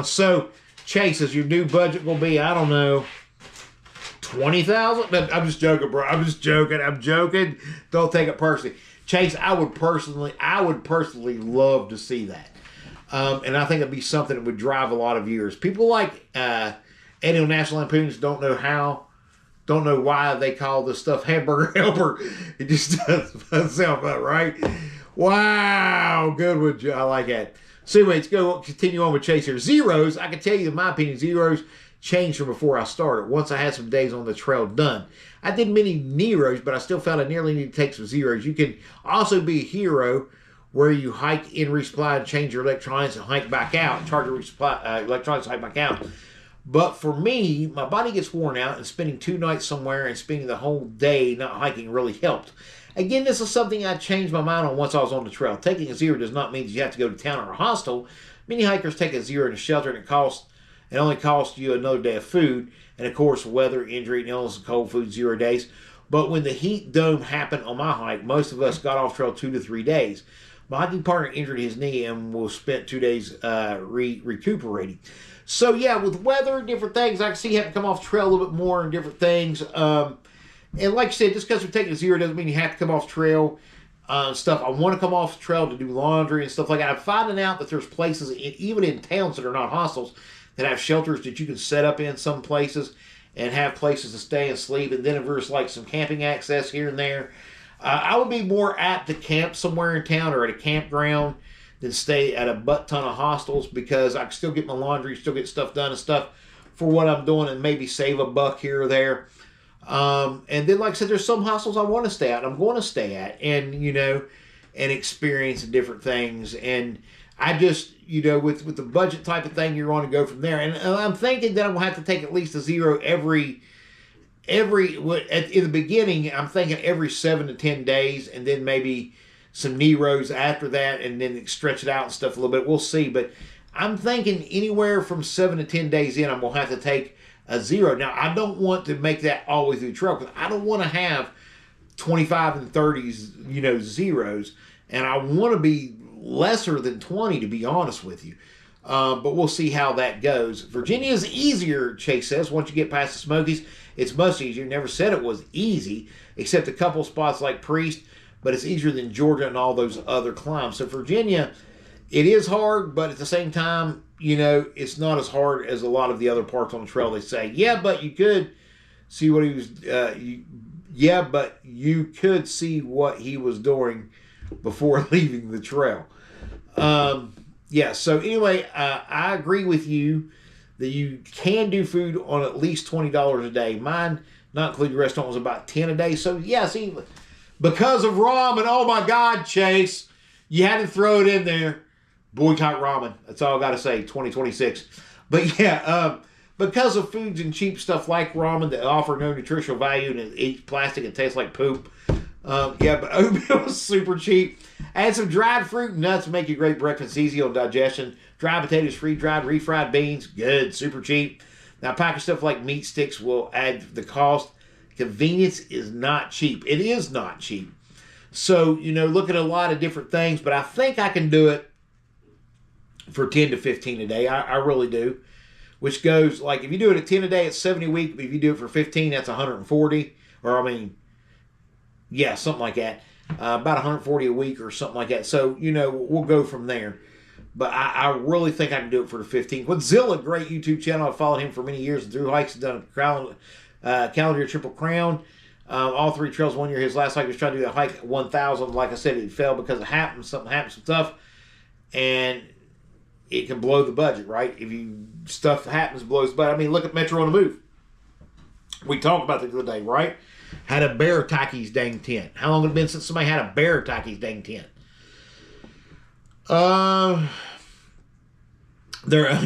So, Chase, is your new budget will be, I don't know, 20,000? I'm just joking, bro. I'm joking. Don't take it personally. Chase, I would personally love to see that. And I think it'd be something that would drive a lot of viewers. People like Eddie on National Lampoon's don't know why they call this stuff Hamburger Helper. It just doesn't sound about right. Wow, good one. I like that. So anyway, let's continue on with Chase here. Zeros, I can tell you in my opinion, zeros changed from before I started. Once I had some days on the trail done. I did many Neros, but I still found I nearly need to take some zeros. You can also be a hero where you hike in resupply and change your electronics and hike back out. Charge your resupply electronics and hike back out. But for me, my body gets worn out and spending 2 nights somewhere and spending the whole day not hiking really helped. Again, this is something I changed my mind on once I was on the trail. Taking a zero does not mean that you have to go to town or a hostel. Many hikers take a zero in a shelter and it only costs you another day of food. And of course, weather, injury, and illness, and cold food, 0 days. But when the heat dome happened on my hike, most of us got off trail 2 to 3 days. My hiking partner injured his knee and was spent 2 days recuperating. So yeah, with weather and different things, I can see having to come off trail a little bit more and different things. And like I said, just because we're taking a zero doesn't mean you have to come off trail. Stuff. I want to come off trail to do laundry and stuff like that. I'm finding out that there's places, even in towns that are not hostels, that have shelters that you can set up in some places and have places to stay and sleep. And then if there's like some camping access here and there, I would be more apt to camp somewhere in town or at a campground than stay at a butt ton of hostels because I can still get my laundry, still get stuff done and stuff for what I'm doing and maybe save a buck here or there. And then, like I said, there's some hostels I want to stay at. I'm going to stay at and, you know, and experience different things. And I just, you know, with the budget type of thing, you're going to go from there. And I'm thinking that I'm going to have to take at least a zero in the beginning. I'm thinking every 7 to 10 days and then maybe some Neros after that and then stretch it out and stuff a little bit. We'll see. But I'm thinking anywhere from 7 to 10 days in, I'm going to have to take a zero. Now, I don't want to make that all the way through the trail because I don't want to have 25 and 30s, you know, zeros. And I want to be lesser than 20, to be honest with you. But we'll see how that goes. Virginia is easier, Chase says. Once you get past the Smokies, it's much easier. Never said it was easy, except a couple spots like Priest, but it's easier than Georgia and all those other climbs. So Virginia, it is hard, but at the same time, you know, it's not as hard as a lot of the other parts on the trail. They say, yeah, but you could see what he was. Yeah, but you could see what he was doing before leaving the trail. Yeah. So anyway, I agree with you that you can do food on at least $20 a day. Mine, not including the restaurant, was about $10 a day. So yeah, see, because of ramen, oh my God, Chase, you had to throw it in there. Boycott ramen. That's all I got to say. 2026. But yeah, because of foods and cheap stuff like ramen that offer no nutritional value and it eats plastic and tastes like poop. Yeah, but oatmeal was super cheap. Add some dried fruit and nuts to make you a great breakfast, easy on digestion. Dried potatoes, freeze-dried, refried beans, good, super cheap. Now, packaged stuff like meat sticks will add the cost. Convenience is not cheap. It is not cheap. So, look at a lot of different things, but I think I can do it for 10 to 15 a day. I really do. Which goes, like, if you do it at 10 a day, it's 70 a week. But if you do it for 15, that's 140. Yeah, something like that. About 140 a week or something like that. So, we'll go from there. But I really think I can do it for the 15. With Zilla, great YouTube channel. I've followed him for many years. Thru-hikes, done a calendar Triple Crown. All 3 trails 1 year. His last hike was trying to do the hike 1,000. Like I said, it fell because something happened, some stuff. And it can blow the budget, right? If stuff happens, blows the budget. Look at Metro on the Move. We talked about that the other day, right? Had a bear attack his dang tent. How long had it been since somebody had a bear attack his dang tent?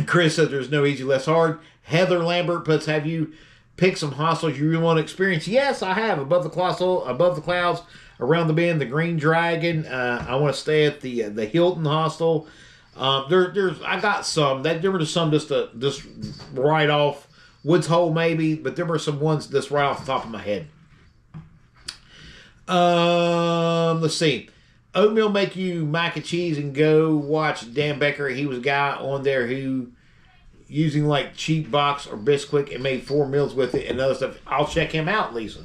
Chris says there's no easy, less hard. Heather Lambert puts, have you picked some hostels you really want to experience? Yes, I have. Above the clouds, around the bend, the Green Dragon. I want to stay at the Hilton Hostel. I got some. There were some just right off Woods Hole maybe, but there were some ones just right off the top of my head. Let's see. Oatmeal make you mac and cheese and go watch Dan Becker. He was a guy on there who using like cheap box or Bisquick and made 4 meals with it and other stuff. I'll check him out, Lisa.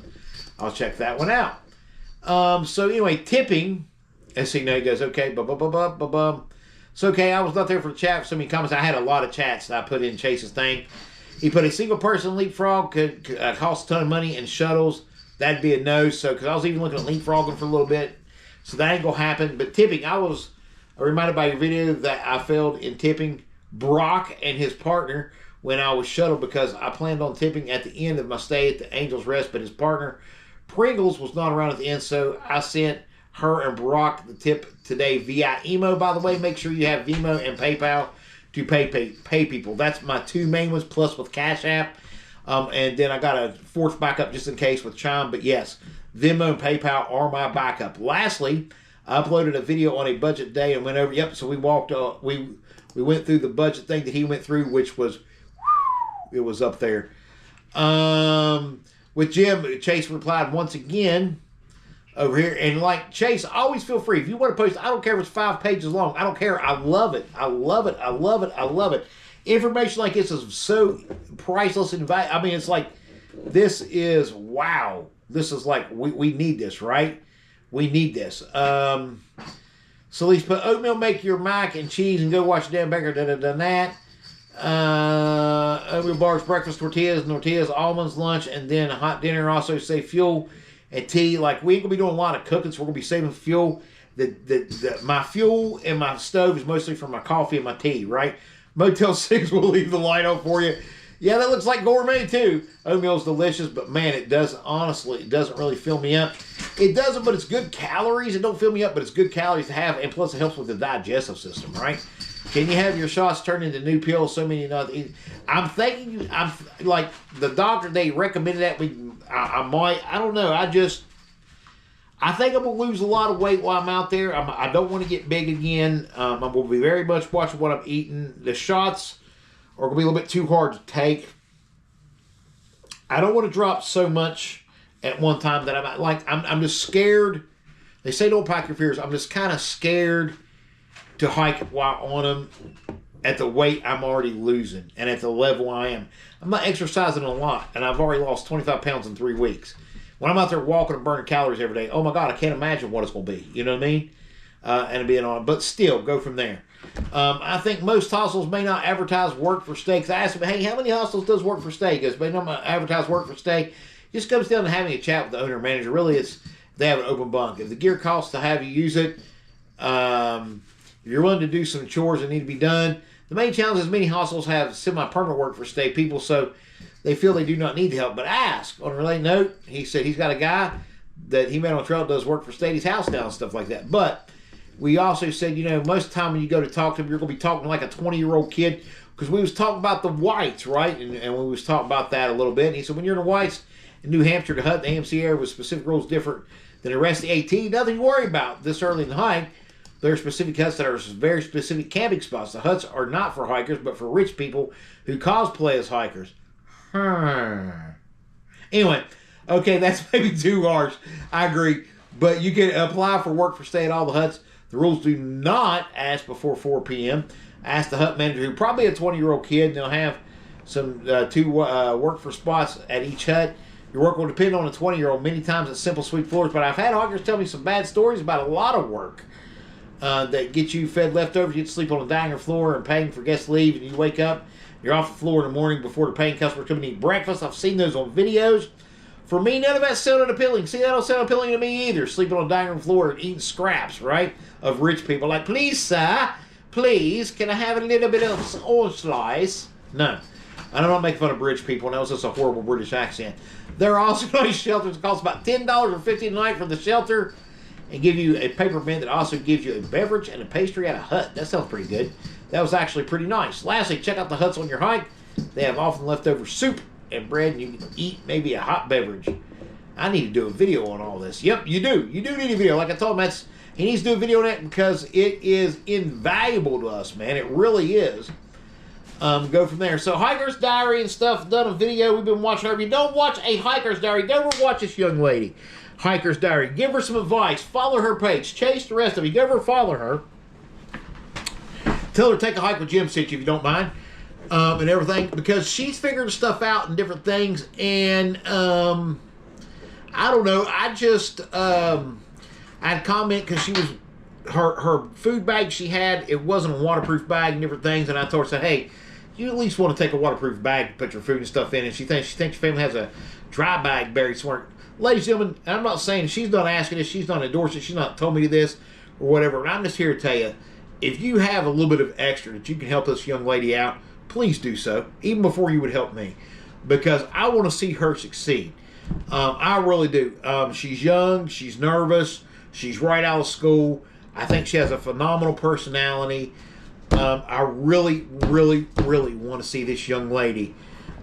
I'll check that one out. So anyway, tipping. Let's see, now he goes, okay, So okay, I was not there for the chat. So many comments. I had a lot of chats that I put in Chase's thing. He put a single person leapfrog could cost a ton of money and shuttles. That'd be a no. So, because I was even looking at leapfrogging for a little bit. So that ain't going to happen. But tipping, I was reminded by your video that I failed in tipping Brock and his partner when I was shuttled because I planned on tipping at the end of my stay at the Angel's Rest. But his partner, Pringles, was not around at the end. So I sent her and Brock the tip today via email. By the way, make sure you have Venmo and PayPal to pay people. That's my 2 main ones, plus with Cash App. And then I got a 4th backup just in case with Chime. But yes, Venmo and PayPal are my backup. Lastly, I uploaded a video on a budget day and went over. Yep, so we walked. We went through the budget thing that he went through, which was it was up there. With Jim, Chase replied once again over here. And like Chase, always feel free. If you want to post, I don't care if it's 5 pages long. I don't care. I love it. I love it. I love it. I love it. Information like this is so priceless and valuable. It's like, this is, wow. This is like, we need this, right? We need this. So at least put oatmeal, make your mac and cheese, and go watch Dan Becker. That. Oatmeal bars, breakfast, tortillas, almonds, lunch, and then a hot dinner. Also say fuel and tea. Like, we ain't gonna be doing a lot of cooking, so we're gonna be saving fuel. My fuel and my stove is mostly for my coffee and my tea, right? Motel 6 will leave the light on for you. Yeah, that looks like gourmet too. Oatmeal's delicious, but man, it doesn't really fill me up. It doesn't, but it's good calories. It don't fill me up, but it's good calories to have, and plus it helps with the digestive system, right? Can you have your shots turned into new pills? So many other. I'm thinking. I'm like the doctor. They recommended that I might. I don't know. I think I'm gonna lose a lot of weight while I'm out there. I don't want to get big again. I'm gonna be very much watching what I'm eating. The shots are gonna be a little bit too hard to take. I don't want to drop so much at one time that I'm just scared. They say don't pack your fears. I'm just kind of scared to hike while on them at the weight I'm already losing and at the level I am. I'm not exercising a lot, and I've already lost 25 pounds in 3 weeks. When I'm out there walking and burning calories every day, oh my God, I can't imagine what it's going to be. You know what I mean? And being on, but still, go from there. I think most hostels may not advertise work for stay. Because I asked him, hey, how many hostels does work for stay? He goes, may not advertise work for stay. Just comes down to having a chat with the owner or manager. Really, it's they have an open bunk. If the gear costs to have you use it, if you're willing to do some chores that need to be done. The main challenge is many hostels have semi-permanent work for stay people, so they feel they do not need the help. But ask. On a related note, he said he's got a guy that he met on the trail that does work for stay his house now and stuff like that. But we also said, most of the time when you go to talk to him, you're going to be talking like a 20-year-old kid, because we was talking about the whites, right? And we was talking about that a little bit. And he said, when you're in the whites in New Hampshire, to hut in the AMC area with specific rules different than the rest of the AT, nothing to worry about this early in the hike. There are specific huts that are very specific camping spots. The huts are not for hikers, but for rich people who cosplay as hikers. Anyway, okay, that's maybe too harsh. I agree. But you can apply for work for stay at all the huts. The rules do not ask before 4 p.m. Ask the hut manager, who probably a 20-year-old kid, and they'll have some two work for spots at each hut. Your work will depend on a 20-year-old. Many times it's simple, sweet floors, but I've had hikers tell me some bad stories about a lot of work. That get you fed leftovers. You get to sleep on the dining room floor and paying for guests to leave, and you wake up, you're off the floor in the morning before the paying customers come and eat breakfast. I've seen those on videos. For me, none of that sounded appealing. See, that don't sound appealing to me either. Sleeping on the dining room floor and eating scraps, right, of rich people. Like, please, sir, please, can I have a little bit of orange slice? No. I don't make fun of rich people, and that was just a horrible British accent. There are also nice shelters. It costs about $10 or $15 a night for the shelter, and give you a paper bin that also gives you a beverage and a pastry at a hut. That sounds pretty good. That was actually pretty nice. Lastly, check out the huts on your hike. They have often leftover soup and bread, and you can eat maybe a hot beverage. I need to do a video on all this. Yep, you do. You do need a video. Like I told him, he needs to do a video on it because it is invaluable to us, man. It really is. Go from there. So, Hiker's Diary and stuff, done a video. We've been watching her. If you don't watch a Hiker's Diary, go over and watch this young lady. Hiker's Diary. Give her some advice. Follow her page. Chase the rest of you. Go over and follow her. Tell her to take a hike with Jim Sitch if you don't mind. And everything. Because she's figuring stuff out and different things. And, I don't know. I'd comment because she was, her food bag she had, it wasn't a waterproof bag and different things. And I told her, said, hey, you at least want to take a waterproof bag to put your food and stuff in. And she thinks your family has a dry bag buried somewhere. Ladies and gentlemen, I'm not saying she's not asking this, she's not endorsing it, she's not told me this or whatever, but I'm just here to tell you, if you have a little bit of extra that you can help this young lady out, please do so, even before you would help me, because I want to see her succeed. I really do. She's young, she's nervous, she's right out of school. I think she has a phenomenal personality. I really, really, really want to see this young lady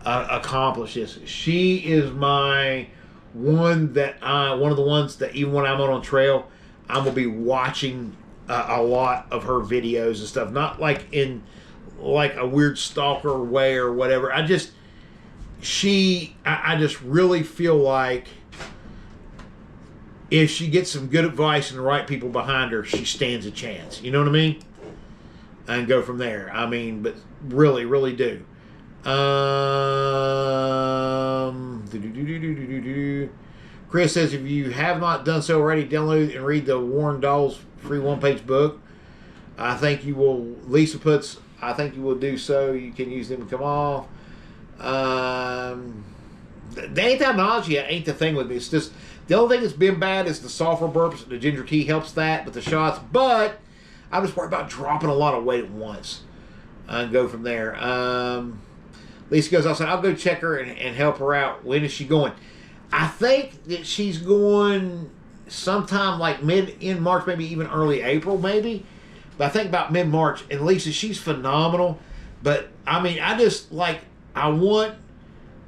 accomplish this. She is one of the ones that even when I'm on trail, I'm gonna be watching a lot of her videos and stuff. Not like in like a weird stalker way or whatever. I just really feel like if she gets some good advice and the right people behind her, she stands a chance. You know what I mean? And go from there. I mean, but really, really do. Chris says, if you have not done so already, download and read the Warren Dawes free one-page book. I think you will. Lisa puts, I think you will do so. You can use them to come off. The anti-nausea ain't the thing with me. It's just the only thing that's been bad is the sulfur burps. The ginger tea helps that with the shots, but I'm just worried about dropping a lot of weight at once and go from there. Lisa goes outside. I'll go check her and help her out. When is she going? I think that she's going sometime like in March, maybe even early April, maybe. But I think about mid-March. And Lisa, she's phenomenal. But, I mean, I want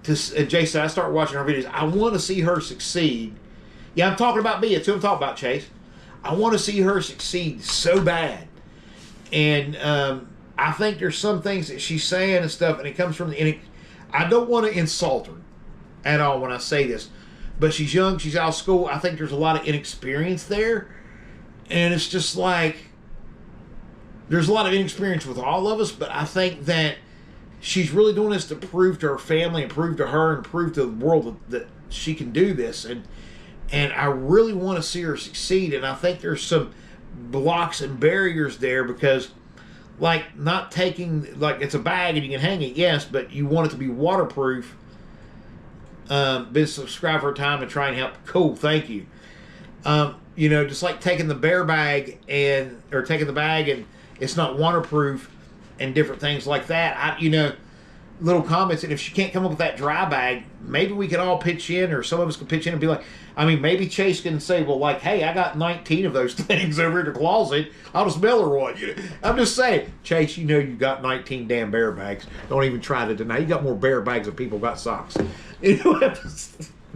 to, and Jason, I start watching her videos. I want to see her succeed. Yeah, I'm talking about me. It's who I'm talking about, Chase. I want to see her succeed so bad. And I think there's some things that she's saying and stuff, and it comes from I don't want to insult her at all when I say this. But she's young. She's out of school. I think there's a lot of inexperience there. And it's just like, there's a lot of inexperience with all of us, but I think that she's really doing this to prove to her family and prove to her and prove to the world that she can do this. And I really want to see her succeed. And I think there's some blocks and barriers there because, like not taking, like it's a bag and you can hang it, yes, but you want it to be waterproof. Been subscribed for a time and try and help. Cool, thank you. You know, just like taking the bear bag or taking the bag and it's not waterproof and different things like that. You know, little comments. And if she can't come up with that dry bag, maybe we could all pitch in, or some of us could pitch in and be like, I mean, maybe Chase can say, well, like, hey, I got 19 of those things over in the closet. I'll just mail her one. I'm just saying, Chase, you know you got 19 damn bear bags. Don't even try to deny. You got more bear bags than people got socks. You know,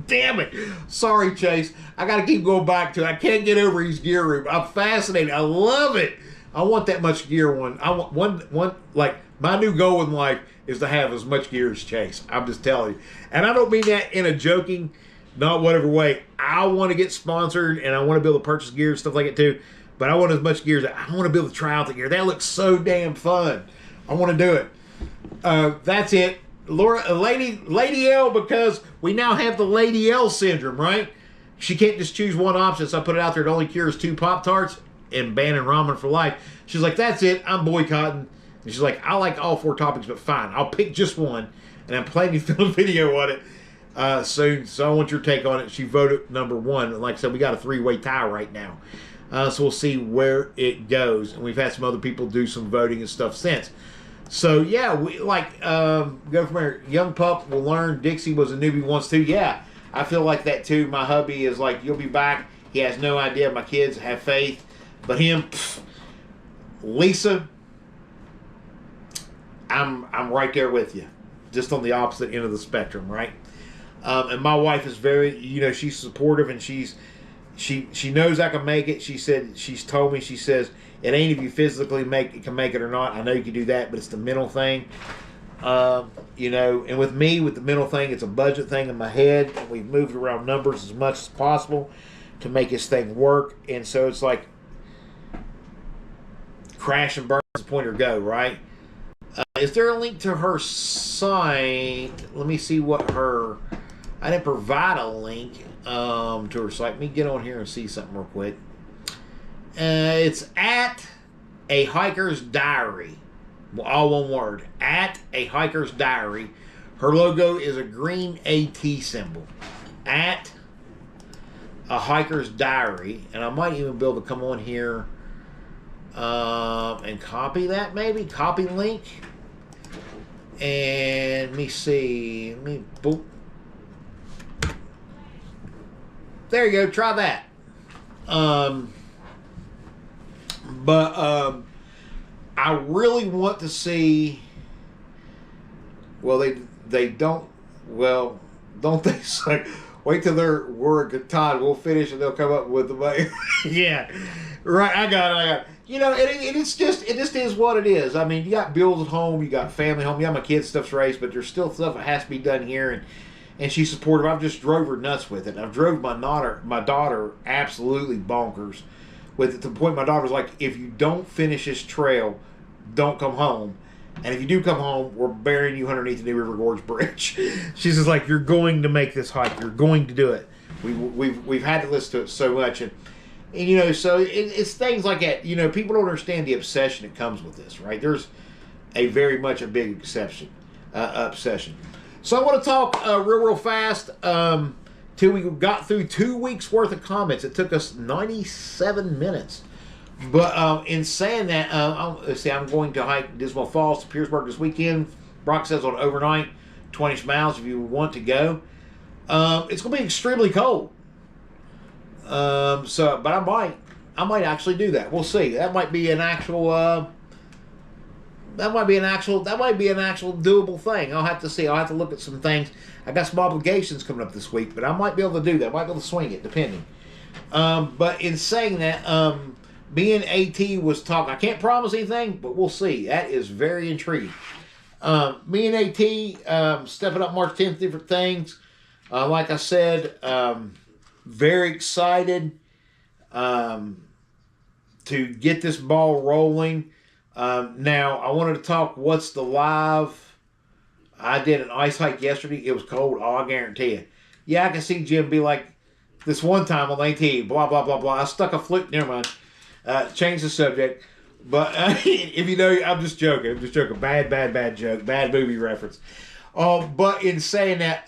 damn it. Sorry, Chase. I got to keep going back to it. I can't get over his gear room. I'm fascinated. I love it. I want that much gear one. I want one, like, my new goal in life is to have as much gear as Chase. I'm just telling you. And I don't mean that in a joking, not whatever way. I want to get sponsored and I want to be able to purchase gear and stuff like it too. But I want as much gear as I want to be able to try out the gear. That looks so damn fun. I want to do it. That's it. Laura, Lady L, because we now have the Lady L syndrome, right? She can't just choose one option, so I put it out there. It only cures 2 Pop-Tarts and banning ramen for life. She's like, that's it. I'm boycotting. And she's like, I like all 4 topics, but fine. I'll pick just one. And I'm planning to film a video on it soon. So I want your take on it. She voted number 1. And like I said, we got a 3-way tie right now. So we'll see where it goes. And we've had some other people do some voting and stuff since. So yeah, we like go from there. Young pup will learn. Dixie was a newbie once too. Yeah, I feel like that too. My hubby is like, you'll be back. He has no idea. My kids have faith, but him, Lisa, I'm right there with you, just on the opposite end of the spectrum, right? And my wife is very, you know, she's supportive and she knows I can make it. She's told me, she says, it ain't if you physically can make it or not. I know you can do that, but it's the mental thing. You know, and with me, with the mental thing, it's a budget thing in my head. And we've moved around numbers as much as possible to make this thing work. And so it's like crash and burn is the point or go, right? Is there a link to her site? Let me see what I didn't provide a link to her site. Let me get on here and see something real quick. It's at A Hiker's Diary. All one word. At A Hiker's Diary. Her logo is a green AT symbol. At A Hiker's Diary. And I might even be able to come on here and copy that, maybe. Copy link. And let me see. Boop. There you go. Try that. But I really want to see. Well, they don't. Well, don't they say? Wait till we're a good time. We'll finish and they'll come up with the yeah, right. I got it. You know, it just is what it is. I mean, you got bills at home, you got family home, you got my kids' stuff's raised, but there's still stuff that has to be done here, and she's supportive. I've just drove her nuts with it. I've drove my daughter absolutely bonkers with it, to the point my daughter's like, if you don't finish this trail, don't come home. And if you do come home, we're burying you underneath the new River Gorge Bridge. She's just like, you're going to make this hike. You're going to do it. We've had to listen to it so much. And you know, so it's things like that. You know, people don't understand the obsession that comes with this, right? There's very much a big obsession. So I want to talk real fast till we got through 2 weeks worth of comments. It took us 97 minutes. But in saying that, let's see, I'm going to hike Dismal Falls to Pearsburg this weekend. Brock says on overnight, 20 miles if you want to go. It's going to be extremely cold. But I might actually do that. We'll see. That might be an actual doable thing. I'll have to see. I'll have to look at some things. I got some obligations coming up this week, but I might be able to do that. I might be able to swing it, depending. But in saying that, me and AT was talking. I can't promise anything, but we'll see. That is very intriguing. Me and AT stepping up March 10th, different things. Like I said, very excited to get this ball rolling. Now, I wanted to talk what's the live. I did an ice hike yesterday. It was cold. Oh, I guarantee you. Yeah, I can see Jim be like, this one time on AT, blah, blah, blah, blah. I stuck a flute. Never mind. Change the subject. But if you know, I'm just joking. I'm just joking. Bad joke. Bad movie reference. But in saying that,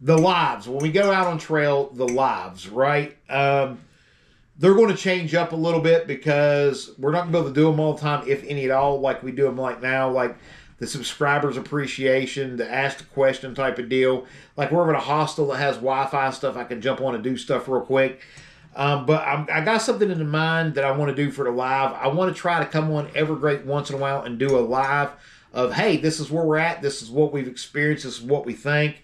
the lives, when we go out on trail, the lives, right? They're going to change up a little bit because we're not going to be able to do them all the time, if any at all, like we do them like now, like the subscribers appreciation, the ask the question type of deal. Like we're at a hostel that has Wi-Fi and stuff. I can jump on and do stuff real quick. But I got something in mind that I want to do for the live. I want to try to come on Evergreen once in a while and do a live of, hey, this is where we're at. This is what we've experienced. This is what we think.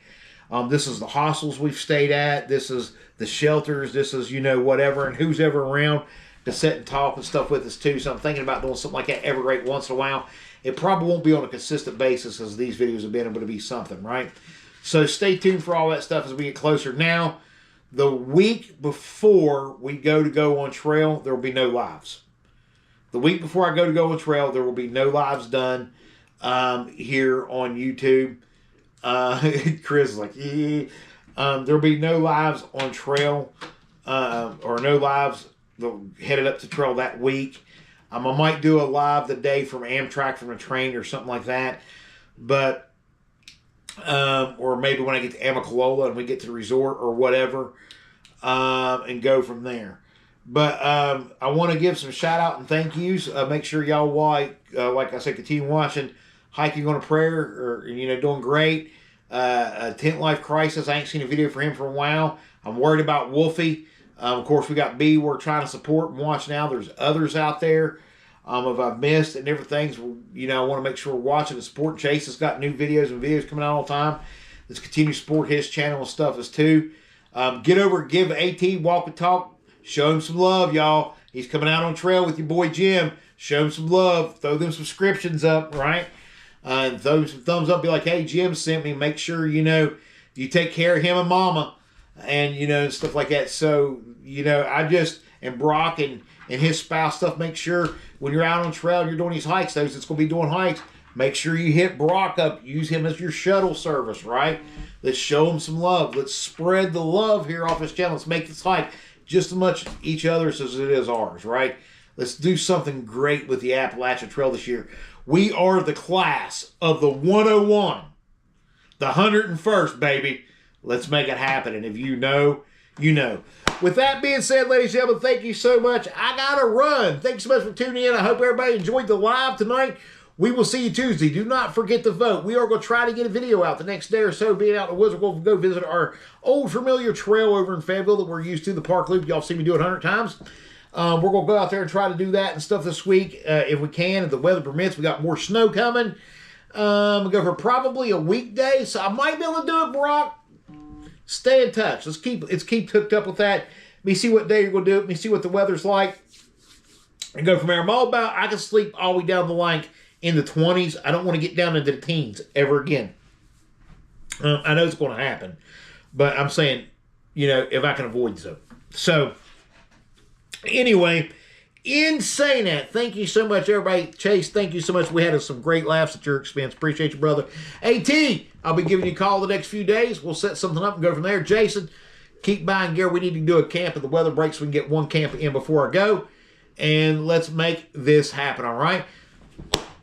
This is the hostels we've stayed at. This is the shelters. This is, whatever, and who's ever around to sit and talk and stuff with us too. So I'm thinking about doing something like that every once in a while. It probably won't be on a consistent basis as these videos have been able to be something, right? So stay tuned for all that stuff as we get closer. Now, the week before we go on trail, there will be no lives. The week before I go on trail, there will be no lives done here on YouTube. Chris is like, there'll be no lives on trail, or no lives headed up to trail that week. I might do a live the day from Amtrak from a train or something like that, but or maybe when I get to Amicalola and we get to the resort or whatever, and go from there. But I want to give some shout out and thank yous. Make sure y'all like I said, continue watching Hiking on a Prayer, or doing great. Tent Life Crisis, I ain't seen a video for him for a while. I'm worried about Wolfie. Of course, we got B we're trying to support and watch now. There's others out there if I've missed and different things. I want to make sure we're watching and supporting. Chase has got new videos coming out all the time. Let's continue to support his channel and stuff as too. Get over, give AT Walk and Talk. Show him some love, y'all. He's coming out on trail with your boy Jim. Show him some love. Throw them subscriptions up, right? And throw some thumbs up. Be like, hey, Jim sent me. Make sure, you take care of him and Mama. And, stuff like that. So, and Brock and his spouse stuff, make sure when you're out on trail and you're doing these hikes, those that's going to be doing hikes, make sure you hit Brock up. Use him as your shuttle service, right? Let's show him some love. Let's spread the love here off his channel. Let's make this hike just as much each other's as it is ours, right? Let's do something great with the Appalachian Trail this year. We are the class of the 101. The 101st, baby. Let's make it happen. And if you know, you know. With that being said, ladies and gentlemen, thank you so much. I got to run. Thanks so much for tuning in. I hope everybody enjoyed the live tonight. We will see you Tuesday. Do not forget to vote. We are going to try to get a video out the next day or so, being out in the Wizard Wolf, and go visit our old familiar trail over in Fayetteville that we're used to, the Park Loop. Y'all see me do it 100 times. We're going to go out there and try to do that and stuff this week if we can, if the weather permits. We got more snow coming. We'll go for probably a weekday, so I might be able to do it, Brock. Stay in touch. Let's keep hooked up with that. Let me see what day you're going to do it. Let me see what the weather's like. And go from there. I'm all about, I can sleep all the way down the line in the 20s. I don't want to get down into the teens ever again. I know it's going to happen. But I'm saying, if I can avoid so. So, anyway, in saying that, thank you so much, everybody. Chase, thank you so much. We had some great laughs at your expense. Appreciate you, brother. AT, I'll be giving you a call the next few days. We'll set something up and go from there. Jason, keep buying gear. We need to do a camp if the weather breaks. We can get one camp in before I go. And let's make this happen, all right?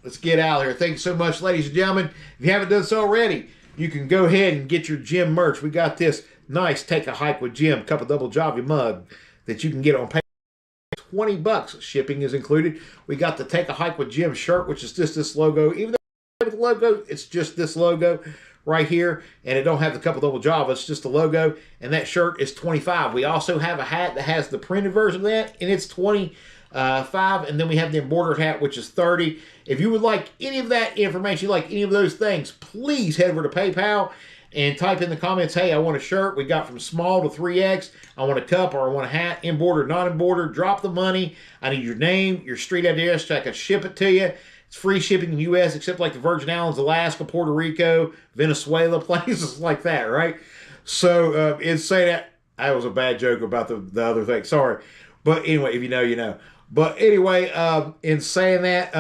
Let's get out of here. Thank you so much, ladies and gentlemen. If you haven't done so already, you can go ahead and get your Jim merch. We got this nice Take a Hike with Jim Cup of Double Java mug that you can get on pay. $20. Shipping is included. We got the Take a Hike with Jim shirt, which is just this logo. Even though the logo, it's just this logo right here, and it don't have the Cup of Double Java. It's just the logo, and that shirt is $25. We also have a hat that has the printed version of that, and it's $25. And then we have the embroidered hat, which is $30. If you would like any of that information, you like any of those things, please head over to PayPal and type in the comments, hey, I want a shirt. We got from small to 3X. I want a cup or I want a hat, embroidered, not embroidered. Drop the money. I need your name, your street address so I can ship it to you. It's free shipping in the U.S. except like the Virgin Islands, Alaska, Puerto Rico, Venezuela, places like that, right? So in saying that was a bad joke about the other thing. Sorry. But anyway, if you know, you know. But anyway, in saying that,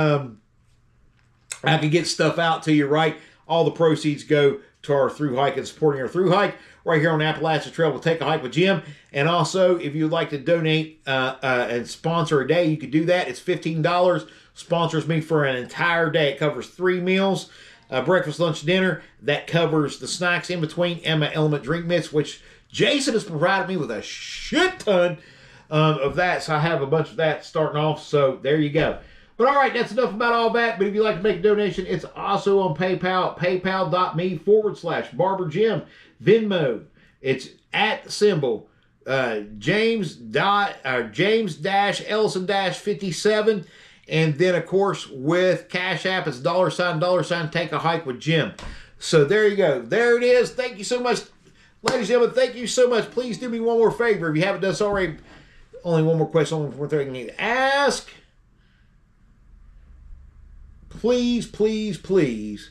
I can get stuff out to you, right? All the proceeds go to our through hike and supporting our through hike right here on the Appalachian Trail. We'll take a hike with Jim. And also, if you'd like to donate and sponsor a day, you could do that. It's $15. Sponsors me for an entire day. It covers 3 meals, breakfast, lunch, dinner. That covers the snacks in between and my element drink mix, which Jason has provided me with a shit ton of that. So I have a bunch of that starting off. So there you go. But all right, that's enough about all that. But if you'd like to make a donation, it's also on PayPal, paypal.me/BarberJim. Venmo, it's at the symbol James-Ellison-57. And then, of course, with Cash App, it's $, take a hike with Jim. So there you go. There it is. Thank you so much, ladies and gentlemen. Thank you so much. Please do me one more favor. If you haven't done so already, only one more question, only one more thing I need to ask. Please, please, please